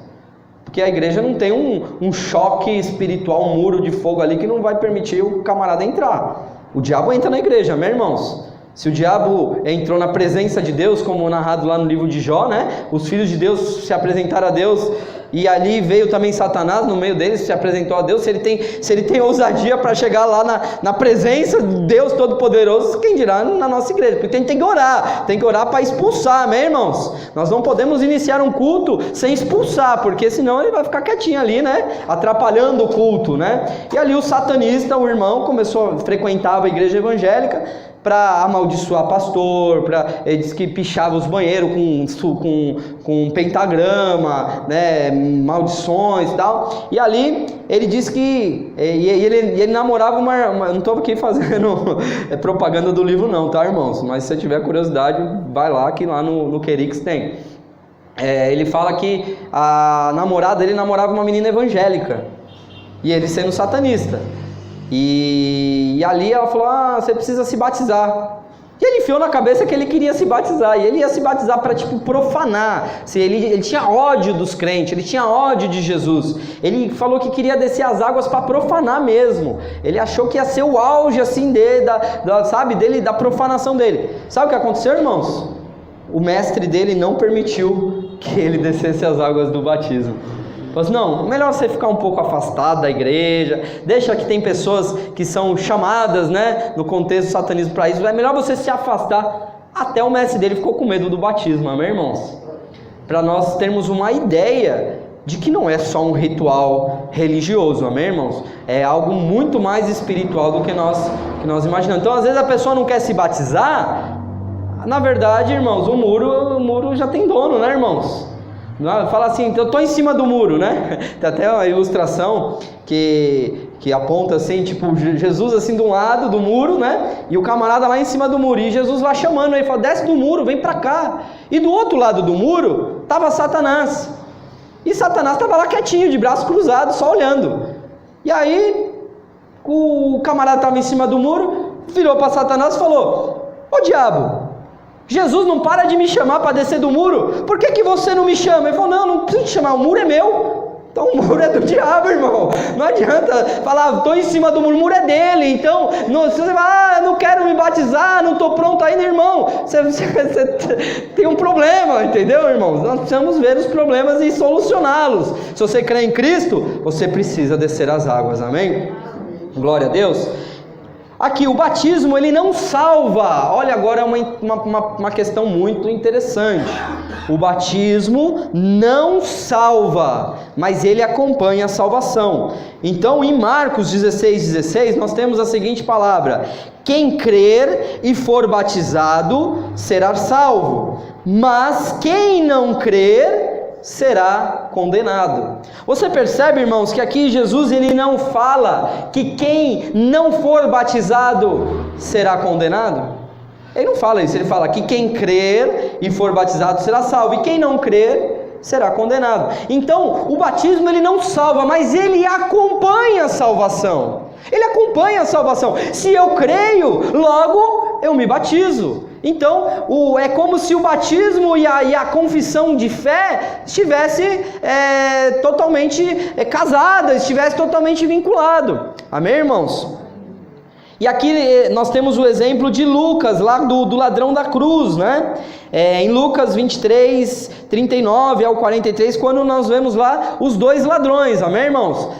Porque a igreja não tem um choque espiritual, um muro de fogo ali que não vai permitir o camarada entrar. O diabo entra na igreja, amém, irmãos? Se o diabo entrou na presença de Deus, como narrado lá no livro de Jó, né? Os filhos de Deus se apresentaram a Deus, e ali veio também Satanás no meio deles, se apresentou a Deus. Se ele tem ousadia para chegar lá na presença de Deus Todo-Poderoso, quem dirá na nossa igreja? Porque tem que orar para expulsar, amém, irmãos? Nós não podemos iniciar um culto sem expulsar, porque senão ele vai ficar quietinho ali, né? Atrapalhando o culto, né? E ali o satanista, o irmão, frequentava a igreja evangélica, para amaldiçoar pastor, ele disse que pichava os banheiros com pentagrama, né, maldições e tal. E ali ele disse que ele namorava uma não estou aqui fazendo propaganda do livro não, tá, irmãos? Mas se você tiver curiosidade, vai lá, que lá no Querix tem. Ele fala que a namorada dele namorava uma menina evangélica, e ele sendo satanista. E ali ela falou, você precisa se batizar. E ele enfiou na cabeça que ele queria se batizar, e ele ia se batizar para profanar. Ele tinha ódio dos crentes, ele tinha ódio de Jesus. Ele falou que queria descer as águas para profanar mesmo. Ele achou que ia ser o auge assim da profanação dele. Sabe o que aconteceu, irmãos? O mestre dele não permitiu que ele descesse as águas do batismo. Mas não, melhor você ficar um pouco afastado da igreja, deixa que tem pessoas que são chamadas, né, no contexto do satanismo para isso, é melhor você se afastar. Até o mestre dele ficou com medo do batismo, amém, irmãos? Para nós termos uma ideia de que não é só um ritual religioso, amém, irmãos? É algo muito mais espiritual do que nós imaginamos. Então, às vezes a pessoa não quer se batizar, na verdade, irmãos, o muro já tem dono, né, irmãos? Fala assim, eu estou em cima do muro, né? Tem até uma ilustração que aponta assim, tipo, Jesus assim de um lado do muro, né? E o camarada lá em cima do muro, e Jesus vai chamando ele, fala, desce do muro, vem pra cá. E do outro lado do muro, estava Satanás. E Satanás estava lá quietinho, de braços cruzados, só olhando. E aí, o camarada estava em cima do muro, virou para Satanás e falou, ô diabo, Jesus não para de me chamar para descer do muro, por que você não me chama? Ele falou, não preciso te chamar, o muro é meu. Então o muro é do diabo, irmão. Não adianta falar, estou em cima do muro, o muro é dele. Então, se você vai, não quero me batizar, não estou pronto ainda, irmão, você tem um problema, entendeu, irmãos? Nós precisamos ver os problemas e solucioná-los. Se você crê em Cristo, você precisa descer as águas, amém? Glória a Deus. Aqui, o batismo, ele não salva. Olha, agora é uma questão muito interessante. O batismo não salva, mas ele acompanha a salvação. Então, em Marcos 16:16, nós temos a seguinte palavra: quem crer e for batizado será salvo, mas quem não crer será condenado. Você percebe, irmãos, que aqui Jesus ele não fala que quem não for batizado será condenado? Ele não fala isso, ele fala que quem crer e for batizado será salvo, e quem não crer será condenado. Então, o batismo ele não salva, mas ele acompanha a salvação. Ele acompanha a salvação. Se eu creio, logo eu me batizo. Então, é como se o batismo e a confissão de fé estivesse totalmente casada, estivesse totalmente vinculado. Amém, irmãos? E aqui nós temos o exemplo de Lucas, lá do ladrão da cruz, né? Em Lucas 23, 39 ao 43, quando nós vemos lá os dois ladrões, amém, irmãos?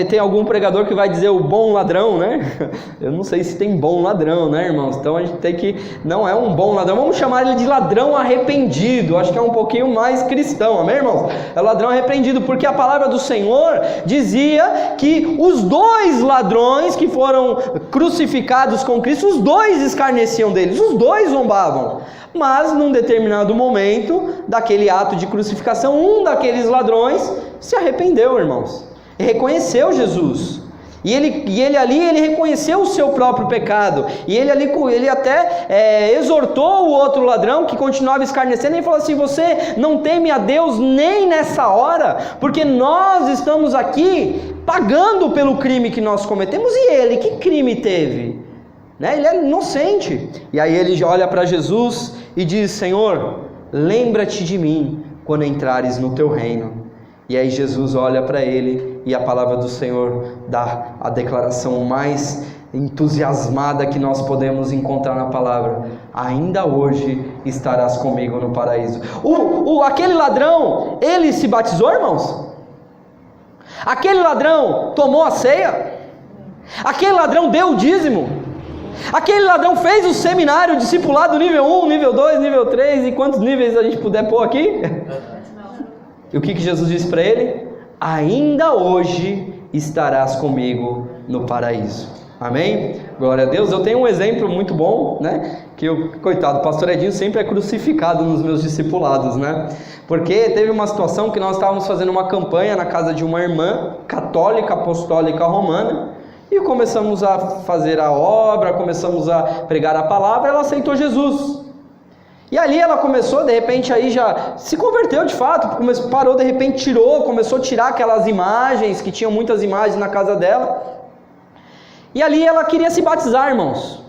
Tem algum pregador que vai dizer o bom ladrão, né? Eu não sei se tem bom ladrão, né, irmãos? Então a gente tem que, não é um bom ladrão, vamos chamar ele de ladrão arrependido, acho que é um pouquinho mais cristão, amém, irmãos? É ladrão arrependido, porque a palavra do Senhor dizia que os dois ladrões que foram crucificados com Cristo, os dois escarneciam deles, os dois zombavam. Mas num determinado momento daquele ato de crucificação, um daqueles ladrões se arrependeu, irmãos, e reconheceu Jesus. E ele ali reconheceu o seu próprio pecado. E ele até exortou o outro ladrão que continuava escarnecendo e falou assim: você não teme a Deus nem nessa hora, porque nós estamos aqui pagando pelo crime que nós cometemos. E ele, que crime teve? Né? Ele é inocente. E aí ele olha para Jesus e diz: Senhor, lembra-te de mim quando entrares no teu reino. E aí Jesus olha para ele e a palavra do Senhor dá a declaração mais entusiasmada que nós podemos encontrar na palavra: ainda hoje estarás comigo no paraíso. Aquele ladrão, ele se batizou, irmãos? Aquele ladrão tomou a ceia? Aquele ladrão deu o dízimo? Aquele ladrão fez o seminário, o discipulado nível 1, nível 2, nível 3 e quantos níveis a gente puder pôr aqui? E o que Jesus disse para ele? Ainda hoje estarás comigo no paraíso. Amém? Glória a Deus. Eu tenho um exemplo muito bom, né? Que coitado, o pastor Edinho sempre é crucificado nos meus discipulados, né? Porque teve uma situação que nós estávamos fazendo uma campanha na casa de uma irmã católica, apostólica romana, e começamos a fazer a obra, começamos a pregar a palavra, ela aceitou Jesus. E ali ela começou, de repente, aí já se converteu de fato, parou, de repente tirou, começou a tirar aquelas imagens, que tinham muitas imagens na casa dela. E ali ela queria se batizar, irmãos.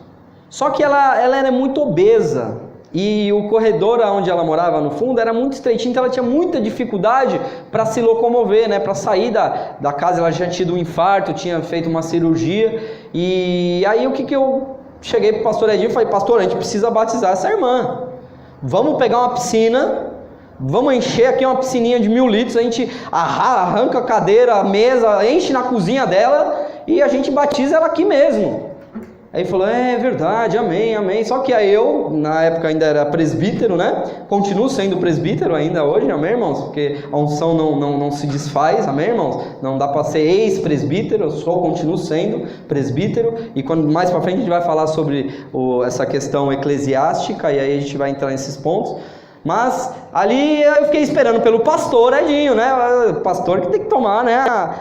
Só que ela era muito obesa. E o corredor onde ela morava no fundo era muito estreitinho, então ela tinha muita dificuldade para se locomover, né? Para sair da casa. Ela já tinha tido um infarto, tinha feito uma cirurgia. E aí o que eu cheguei para o pastor Edinho e falei: pastor, a gente precisa batizar essa irmã. Vamos pegar uma piscina, vamos encher aqui uma piscininha de 1000 litros, a gente arranca a cadeira, a mesa, enche na cozinha dela e a gente batiza ela aqui mesmo. Aí ele falou: é verdade, amém, amém. Só que aí eu, na época ainda era presbítero, né? Continuo sendo presbítero ainda hoje, amém, irmãos? Porque a unção não se desfaz, amém, irmãos? Não dá para ser ex-presbítero, eu continuo sendo presbítero. E quando mais para frente a gente vai falar sobre essa questão eclesiástica, e aí a gente vai entrar nesses pontos. Mas ali eu fiquei esperando pelo pastor Edinho, né? O pastor que tem que tomar, né,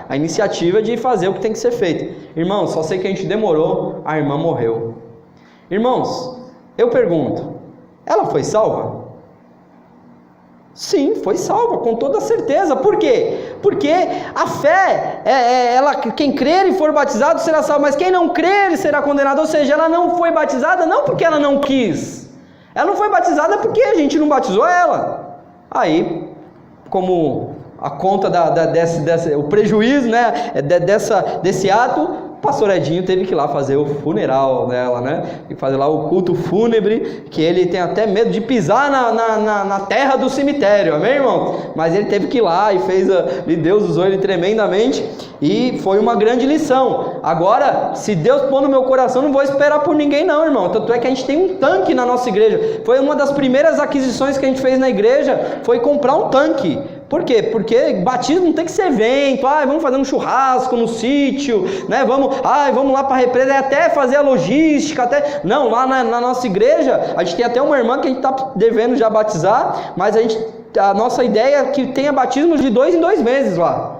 a iniciativa de fazer o que tem que ser feito. Irmãos, só sei que a gente demorou, a irmã morreu. Irmãos, eu pergunto: ela foi salva? Sim, foi salva, com toda certeza. Por quê? Porque a fé, quem crer e for batizado será salvo, mas quem não crer será condenado. Ou seja, ela não foi batizada não porque ela não quis. Ela não foi batizada porque a gente não batizou ela. Aí, como a conta o prejuízo, né, desse ato, o pastor Edinho teve que ir lá fazer o funeral dela, né? E fazer lá o culto fúnebre, que ele tem até medo de pisar na terra do cemitério, amém, irmão? Mas ele teve que ir lá e Deus usou ele tremendamente, e foi uma grande lição. Agora, se Deus pôr no meu coração, não vou esperar por ninguém não, irmão. Tanto é que a gente tem um tanque na nossa igreja. Foi uma das primeiras aquisições que a gente fez na igreja, foi comprar um tanque. Por quê? Porque batismo não tem que ser evento, vamos fazer um churrasco no sítio, né? Vamos lá para a represa, até fazer a logística, não, lá na nossa igreja, a gente tem até uma irmã que a gente está devendo já batizar, mas a nossa ideia é que tenha batismo de 2 em 2 meses lá.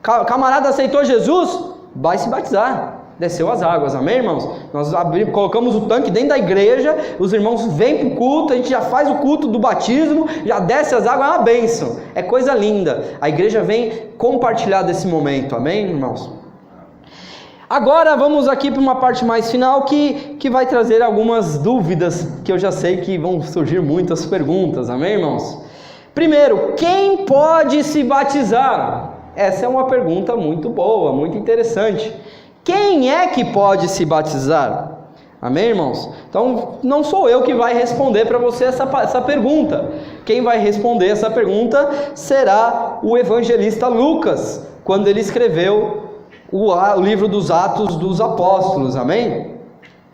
Camarada aceitou Jesus, vai se batizar. Desceu as águas, amém, irmãos? Nós colocamos o tanque dentro da igreja, os irmãos vêm para o culto, a gente já faz o culto do batismo, já desce as águas, é uma bênção, é coisa linda. A igreja vem compartilhar desse momento, amém, irmãos? Agora vamos aqui para uma parte mais final que vai trazer algumas dúvidas, que eu já sei que vão surgir muitas perguntas, amém, irmãos? Primeiro, quem pode se batizar? Essa é uma pergunta muito boa, muito interessante. Quem é que pode se batizar? Amém, irmãos? Então, não sou eu que vai responder para você essa pergunta. Quem vai responder essa pergunta será o evangelista Lucas, quando ele escreveu o livro dos Atos dos Apóstolos, amém?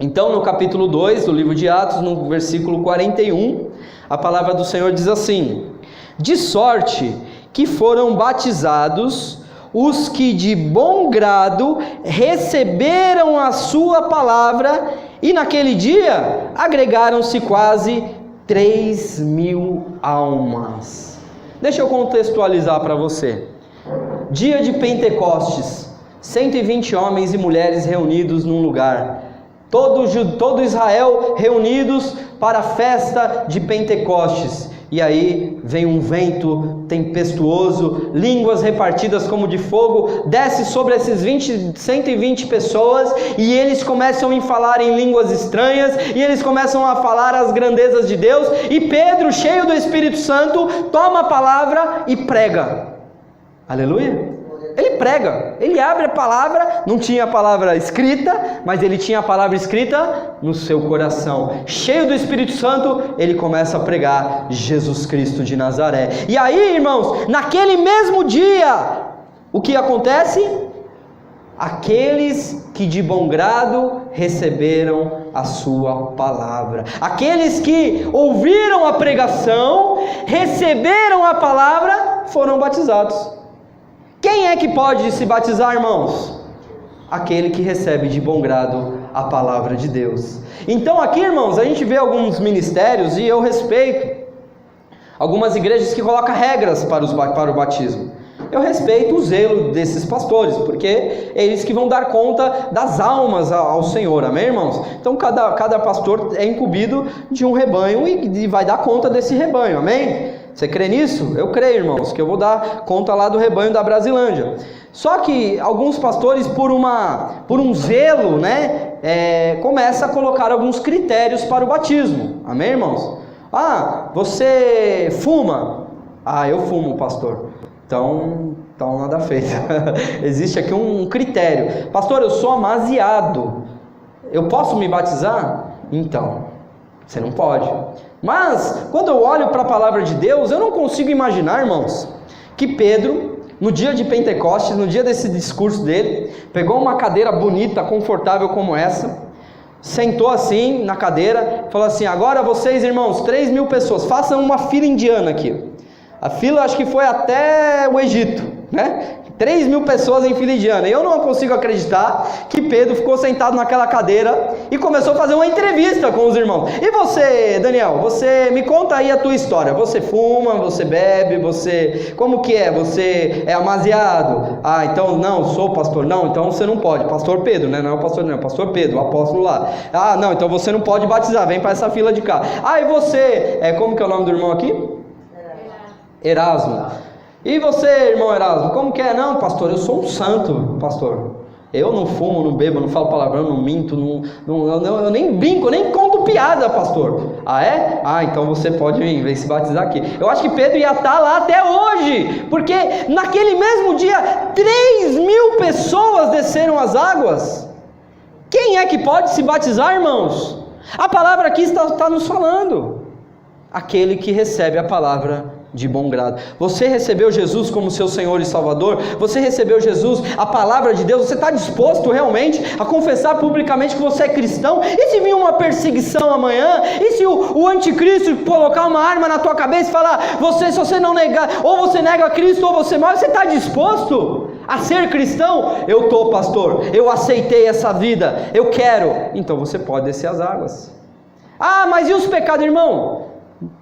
Então, no capítulo 2 do livro de Atos, no versículo 41, a palavra do Senhor diz assim: de sorte que foram batizados os que de bom grado receberam a sua palavra, e naquele dia agregaram-se quase 3.000 almas. Deixa eu contextualizar para você. Dia de Pentecostes, 120 homens e mulheres reunidos num lugar. Todo Israel reunidos para a festa de Pentecostes. E aí vem um vento tempestuoso, línguas repartidas como de fogo, desce sobre esses 120 pessoas, e eles começam a falar em línguas estranhas, e eles começam a falar as grandezas de Deus, e Pedro, cheio do Espírito Santo, toma a palavra e prega. Aleluia! Ele prega, ele abre a palavra, não tinha a palavra escrita, mas ele tinha a palavra escrita no seu coração. Cheio do Espírito Santo, ele começa a pregar Jesus Cristo de Nazaré. E aí, irmãos, naquele mesmo dia, o que acontece? Aqueles que de bom grado receberam a sua palavra, aqueles que ouviram a pregação, receberam a palavra, foram batizados. Quem é que pode se batizar, irmãos? Aquele que recebe de bom grado a palavra de Deus. Então aqui, irmãos, a gente vê alguns ministérios, e eu respeito algumas igrejas que colocam regras para o batismo. Eu respeito o zelo desses pastores, porque é eles que vão dar conta das almas ao Senhor, amém, irmãos? Então cada pastor é incumbido de um rebanho e vai dar conta desse rebanho, amém? Você crê nisso? Eu creio, irmãos, que eu vou dar conta lá do rebanho da Brasilândia. Só que alguns pastores, por um zelo, né, começa a colocar alguns critérios para o batismo, amém, irmãos? Ah, você fuma? Ah, eu fumo, pastor. Então nada feito. Existe aqui um critério. Pastor, eu sou amaziado, eu posso me batizar? Então, você não pode. Mas, quando eu olho para a palavra de Deus, eu não consigo imaginar, irmãos, que Pedro, no dia de Pentecostes, no dia desse discurso dele, pegou uma cadeira bonita, confortável como essa, sentou assim na cadeira, falou assim: agora vocês, irmãos, 3.000 pessoas, façam uma fila indiana aqui. A fila acho que foi até o Egito, né? 3.000 pessoas em fila indiana. E eu não consigo acreditar que Pedro ficou sentado naquela cadeira e começou a fazer uma entrevista com os irmãos. E você, Daniel, você me conta aí a tua história. Você fuma, você bebe, você... Como que é? Você é amaziado? Ah, então não, sou pastor. Não, então você não pode. Pastor Pedro, né? Não é o pastor, não, é o pastor Pedro, o apóstolo lá. Ah, não, então você não pode batizar. Vem para essa fila de cá. Ah, e você... como que é o nome do irmão aqui? Erasmo. E você, irmão Erasmo, como que é? Não, pastor, eu sou um santo, pastor. Eu não fumo, não bebo, não falo palavrão, não minto, eu nem brinco, eu nem conto piada, pastor. Ah, é? Ah, então você pode vir se batizar aqui. Eu acho que Pedro ia estar lá até hoje, porque naquele mesmo dia, 3.000 pessoas desceram as águas. Quem é que pode se batizar, irmãos? A palavra aqui está nos falando. Aquele que recebe a palavra de bom grado. Você recebeu Jesus como seu Senhor e Salvador? Você recebeu Jesus, a palavra de Deus? Você está disposto realmente a confessar publicamente que você é cristão? E se vir uma perseguição amanhã? E se o anticristo colocar uma arma na tua cabeça e falar: se você não negar, ou você nega Cristo ou você morre? Você está disposto a ser cristão? Eu estou, pastor, eu aceitei essa vida, eu quero. Então você pode descer as águas. Ah, mas e os pecados, irmão?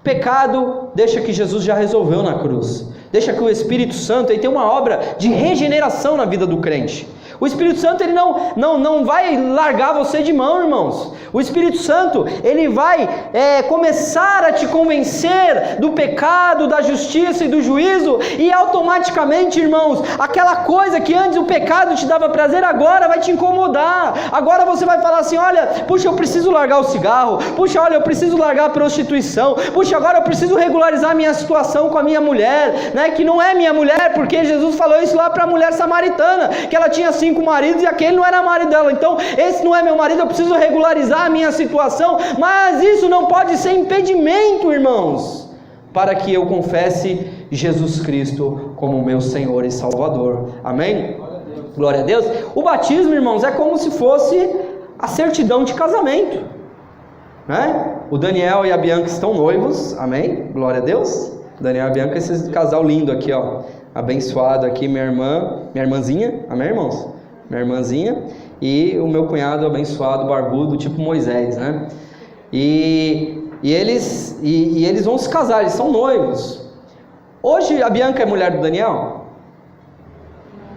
Pecado, deixa que Jesus já resolveu na cruz. Deixa que o Espírito Santo ele tem uma obra de regeneração na vida do crente. O Espírito Santo ele não vai largar você de mão, irmãos. O Espírito Santo ele vai começar a te convencer do pecado, da justiça e do juízo, e automaticamente, irmãos, aquela coisa que antes o pecado te dava prazer, agora vai te incomodar. Agora você vai falar assim: olha, puxa, eu preciso largar o cigarro, puxa, olha, eu preciso largar a prostituição, puxa, agora eu preciso regularizar a minha situação com a minha mulher, né, que não é minha mulher, porque Jesus falou isso lá para a mulher samaritana, que ela tinha 5 maridos e aquele não era marido dela. Então esse não é meu marido, eu preciso regularizar a minha situação. Mas isso não pode ser impedimento, irmãos, para que eu confesse Jesus Cristo como meu Senhor e Salvador. Amém? Glória a Deus. O batismo, irmãos, é como se fosse a certidão de casamento, né? O Daniel e a Bianca estão noivos. Amém? Glória a Deus. Daniel e a Bianca, esse casal lindo aqui, ó, abençoado aqui, minha irmãzinha, amém, irmãos? Minha irmãzinha e o meu cunhado abençoado, barbudo, tipo Moisés, né? E eles vão se casar, eles são noivos. Hoje a Bianca é mulher do Daniel?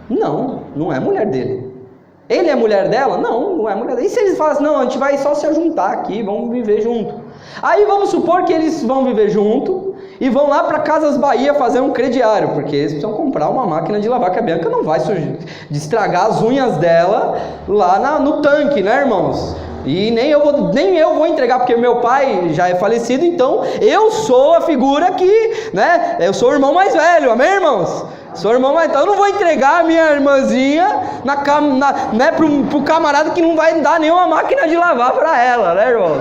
Não é mulher dele. Ele é mulher dela? Não, não é mulher dela. E se eles falam assim, não, a gente vai só se juntar aqui, vamos viver junto. Aí vamos supor que eles vão viver junto e vão lá para Casas Bahia fazer um crediário, porque eles precisam comprar uma máquina de lavar, que a Bianca não vai estragar as unhas dela lá no tanque, né, irmãos? E nem eu vou entregar, porque meu pai já é falecido, então eu sou a figura que, né, eu sou o irmão mais velho, amém, irmãos? Sou irmão mais velho, então eu não vou entregar a minha irmãzinha né, pro camarada que não vai dar nenhuma máquina de lavar para ela, né, irmão?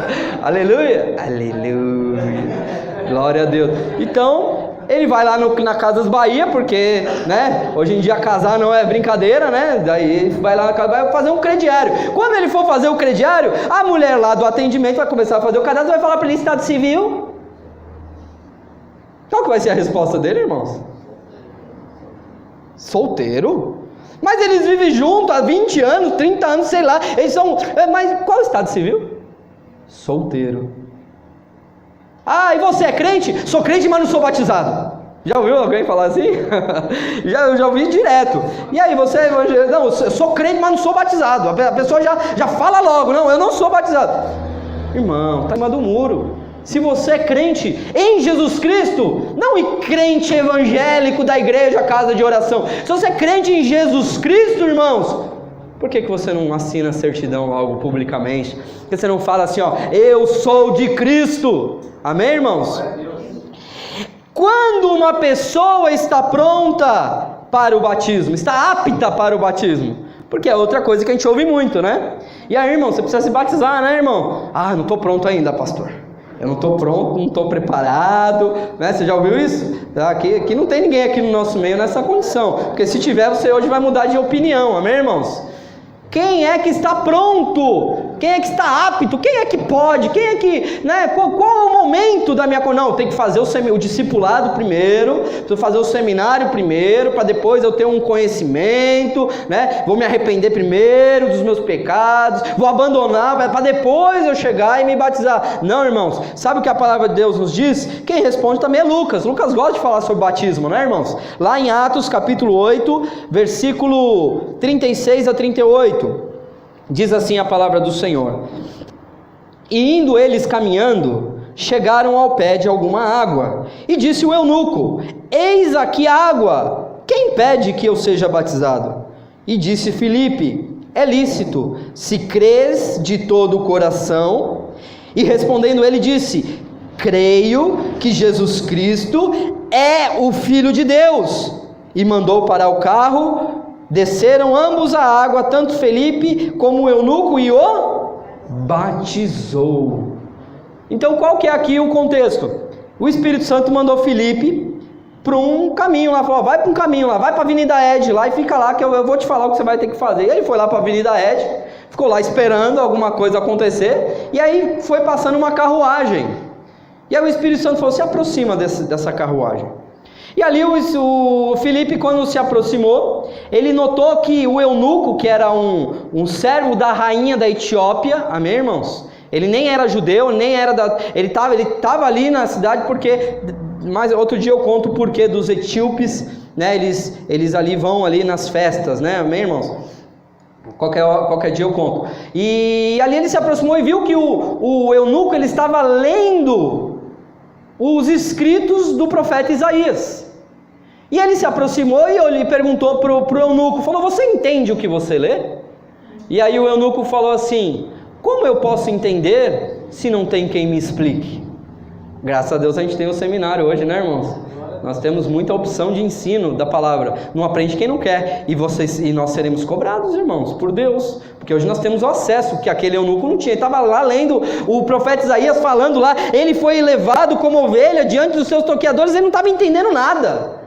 Aleluia, aleluia, glória a Deus. Então ele vai lá na Casas Bahia, porque, né, hoje em dia casar não é brincadeira, né, daí vai lá na Casas Bahia fazer um crediário. Quando ele for fazer o crediário, a mulher lá do atendimento vai começar a fazer o cadastro, vai falar para ele, estado civil. Qual que vai ser a resposta dele, irmãos? Solteiro? Mas eles vivem juntos há 20 anos, 30 anos, sei lá, eles são, mas qual é o estado civil? Solteiro. Ah, e você é crente? Sou crente, mas não sou batizado. Já ouviu alguém falar assim? Eu já ouvi direto. E aí, você é evangélico? Não, eu sou crente, mas não sou batizado. A pessoa já fala logo, não, eu não sou batizado. Irmão, está em cima do muro. Se você é crente em Jesus Cristo, não e crente evangélico da igreja, casa de oração. Se você é crente em Jesus Cristo, irmãos, por que você não assina a certidão logo publicamente? Por que você não fala assim, ó, eu sou de Cristo? Amém, irmãos? Quando uma pessoa está pronta para o batismo, está apta para o batismo, porque é outra coisa que a gente ouve muito, né? E aí, irmão, você precisa se batizar, né, irmão? Ah, não estou pronto ainda, pastor. Eu não estou pronto, não estou preparado, né? Você já ouviu isso? Aqui não tem ninguém aqui no nosso meio nessa condição, porque se tiver, você hoje vai mudar de opinião, amém, irmãos? Quem é que está pronto? Quem é que está apto? Quem é que pode? Quem é que, né? Qual é o momento da minha... Não, tem que fazer o discipulado primeiro, preciso fazer o seminário primeiro, para depois eu ter um conhecimento, né? Vou me arrepender primeiro dos meus pecados, vou abandonar, para depois eu chegar e me batizar. Não, irmãos, sabe o que a palavra de Deus nos diz? Quem responde também é Lucas. Lucas gosta de falar sobre batismo, né, irmãos? Lá em Atos capítulo 8, versículo 36 a 38. Diz assim a palavra do Senhor: e indo eles caminhando, chegaram ao pé de alguma água, e disse o eunuco: eis aqui a água, quem pede que eu seja batizado? E disse Filipe: é lícito, se crês de todo o coração. E respondendo ele disse: creio que Jesus Cristo é o Filho de Deus. E mandou parar o carro. Desceram ambos a água, tanto Felipe como o eunuco, e o batizou. Então qual que é aqui o contexto? O Espírito Santo mandou Felipe para um caminho lá, falou, vai para um caminho lá, vai para a Avenida Ed lá e fica lá que eu vou te falar o que você vai ter que fazer. E ele foi lá para a Avenida Ed, ficou lá esperando alguma coisa acontecer, e aí foi passando uma carruagem. E aí o Espírito Santo falou, se aproxima dessa carruagem. E ali o Filipe, quando se aproximou, ele notou que o eunuco, que era um servo da rainha da Etiópia, amém, irmãos? Ele nem era judeu, nem era ele estava ali na cidade porque, mas outro dia eu conto o porquê dos etíopes, né? Eles ali vão ali nas festas, né, amém, irmãos? Qualquer dia eu conto. E ali ele se aproximou e viu que o eunuco, ele estava lendo os escritos do profeta Isaías. E ele se aproximou e perguntou para o eunuco, falou, você entende o que você lê? E aí o eunuco falou assim, como eu posso entender se não tem quem me explique? Graças a Deus a gente tem um seminário hoje, né, irmãos? Nós temos muita opção de ensino da palavra. Não aprende quem não quer. E nós seremos cobrados, irmãos, por Deus. Porque hoje nós temos o acesso que aquele eunuco não tinha. Ele estava lá lendo o profeta Isaías falando lá. Ele foi levado como ovelha diante dos seus toqueadores. Ele não estava entendendo nada.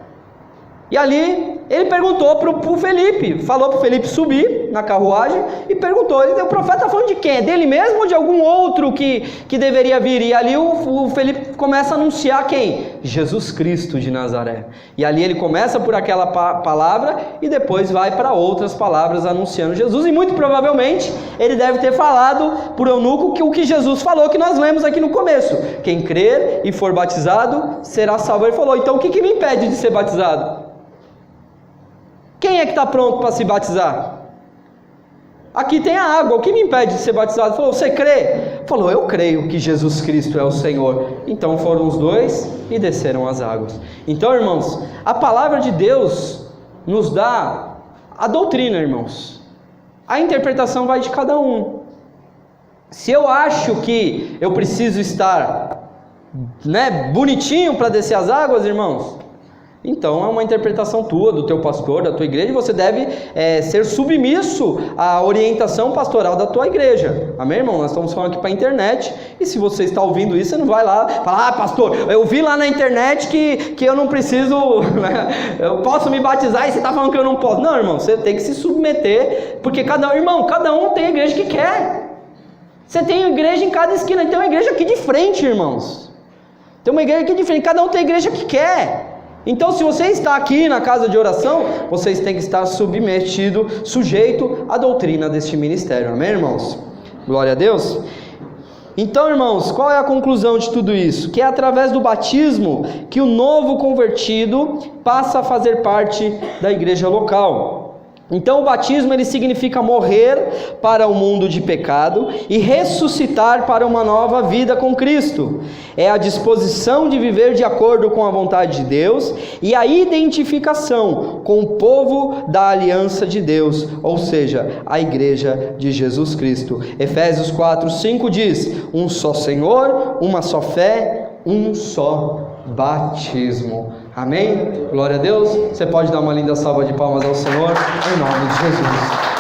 E ali ele perguntou para o Felipe. Falou para o Felipe subir na carruagem. E perguntou. O profeta está falando de quem? É dele mesmo ou de algum outro que deveria vir? E ali o Felipe começa a anunciar quem? Jesus Cristo de Nazaré. E ali ele começa por aquela palavra e depois vai para outras palavras anunciando Jesus. E muito provavelmente ele deve ter falado por eunuco o que Jesus falou, que nós lemos aqui no começo. Quem crer e for batizado será salvo. Ele falou, então o que me impede de ser batizado? Quem é que está pronto para se batizar? Aqui tem a água, o que me impede de ser batizado? Falou, você crê? Falou, eu creio que Jesus Cristo é o Senhor. Então foram os dois e desceram as águas. Então, irmãos, a palavra de Deus nos dá a doutrina, irmãos. A interpretação vai de cada um. Se eu acho que eu preciso estar, bonitinho para descer as águas, irmãos, então é uma interpretação tua, do teu pastor, da tua igreja, e você deve ser submisso à orientação pastoral da tua igreja. Amém, irmão? Nós estamos falando aqui para a internet, e se você está ouvindo isso, você não vai lá falar, pastor, eu vi lá na internet que eu não preciso, eu posso me batizar, e você está falando que eu não posso. Não, irmão, você tem que se submeter, porque cada um tem a igreja que quer. Você tem igreja em cada esquina, tem uma igreja aqui de frente, irmãos. Tem uma igreja aqui de frente, cada um tem a igreja que quer. Então, se você está aqui na casa de oração, vocês têm que estar submetido, sujeito à doutrina deste ministério. Amém, irmãos? Glória a Deus. Então, irmãos, qual é a conclusão de tudo isso? Que é através do batismo que o novo convertido passa a fazer parte da igreja local. Então o batismo ele significa morrer para o mundo de pecado e ressuscitar para uma nova vida com Cristo. É a disposição de viver de acordo com a vontade de Deus e a identificação com o povo da aliança de Deus, ou seja, a igreja de Jesus Cristo. Efésios 4:5 diz: um só Senhor, uma só fé, um só batismo. Amém? Glória a Deus. Você pode dar uma linda salva de palmas ao Senhor, em nome de Jesus.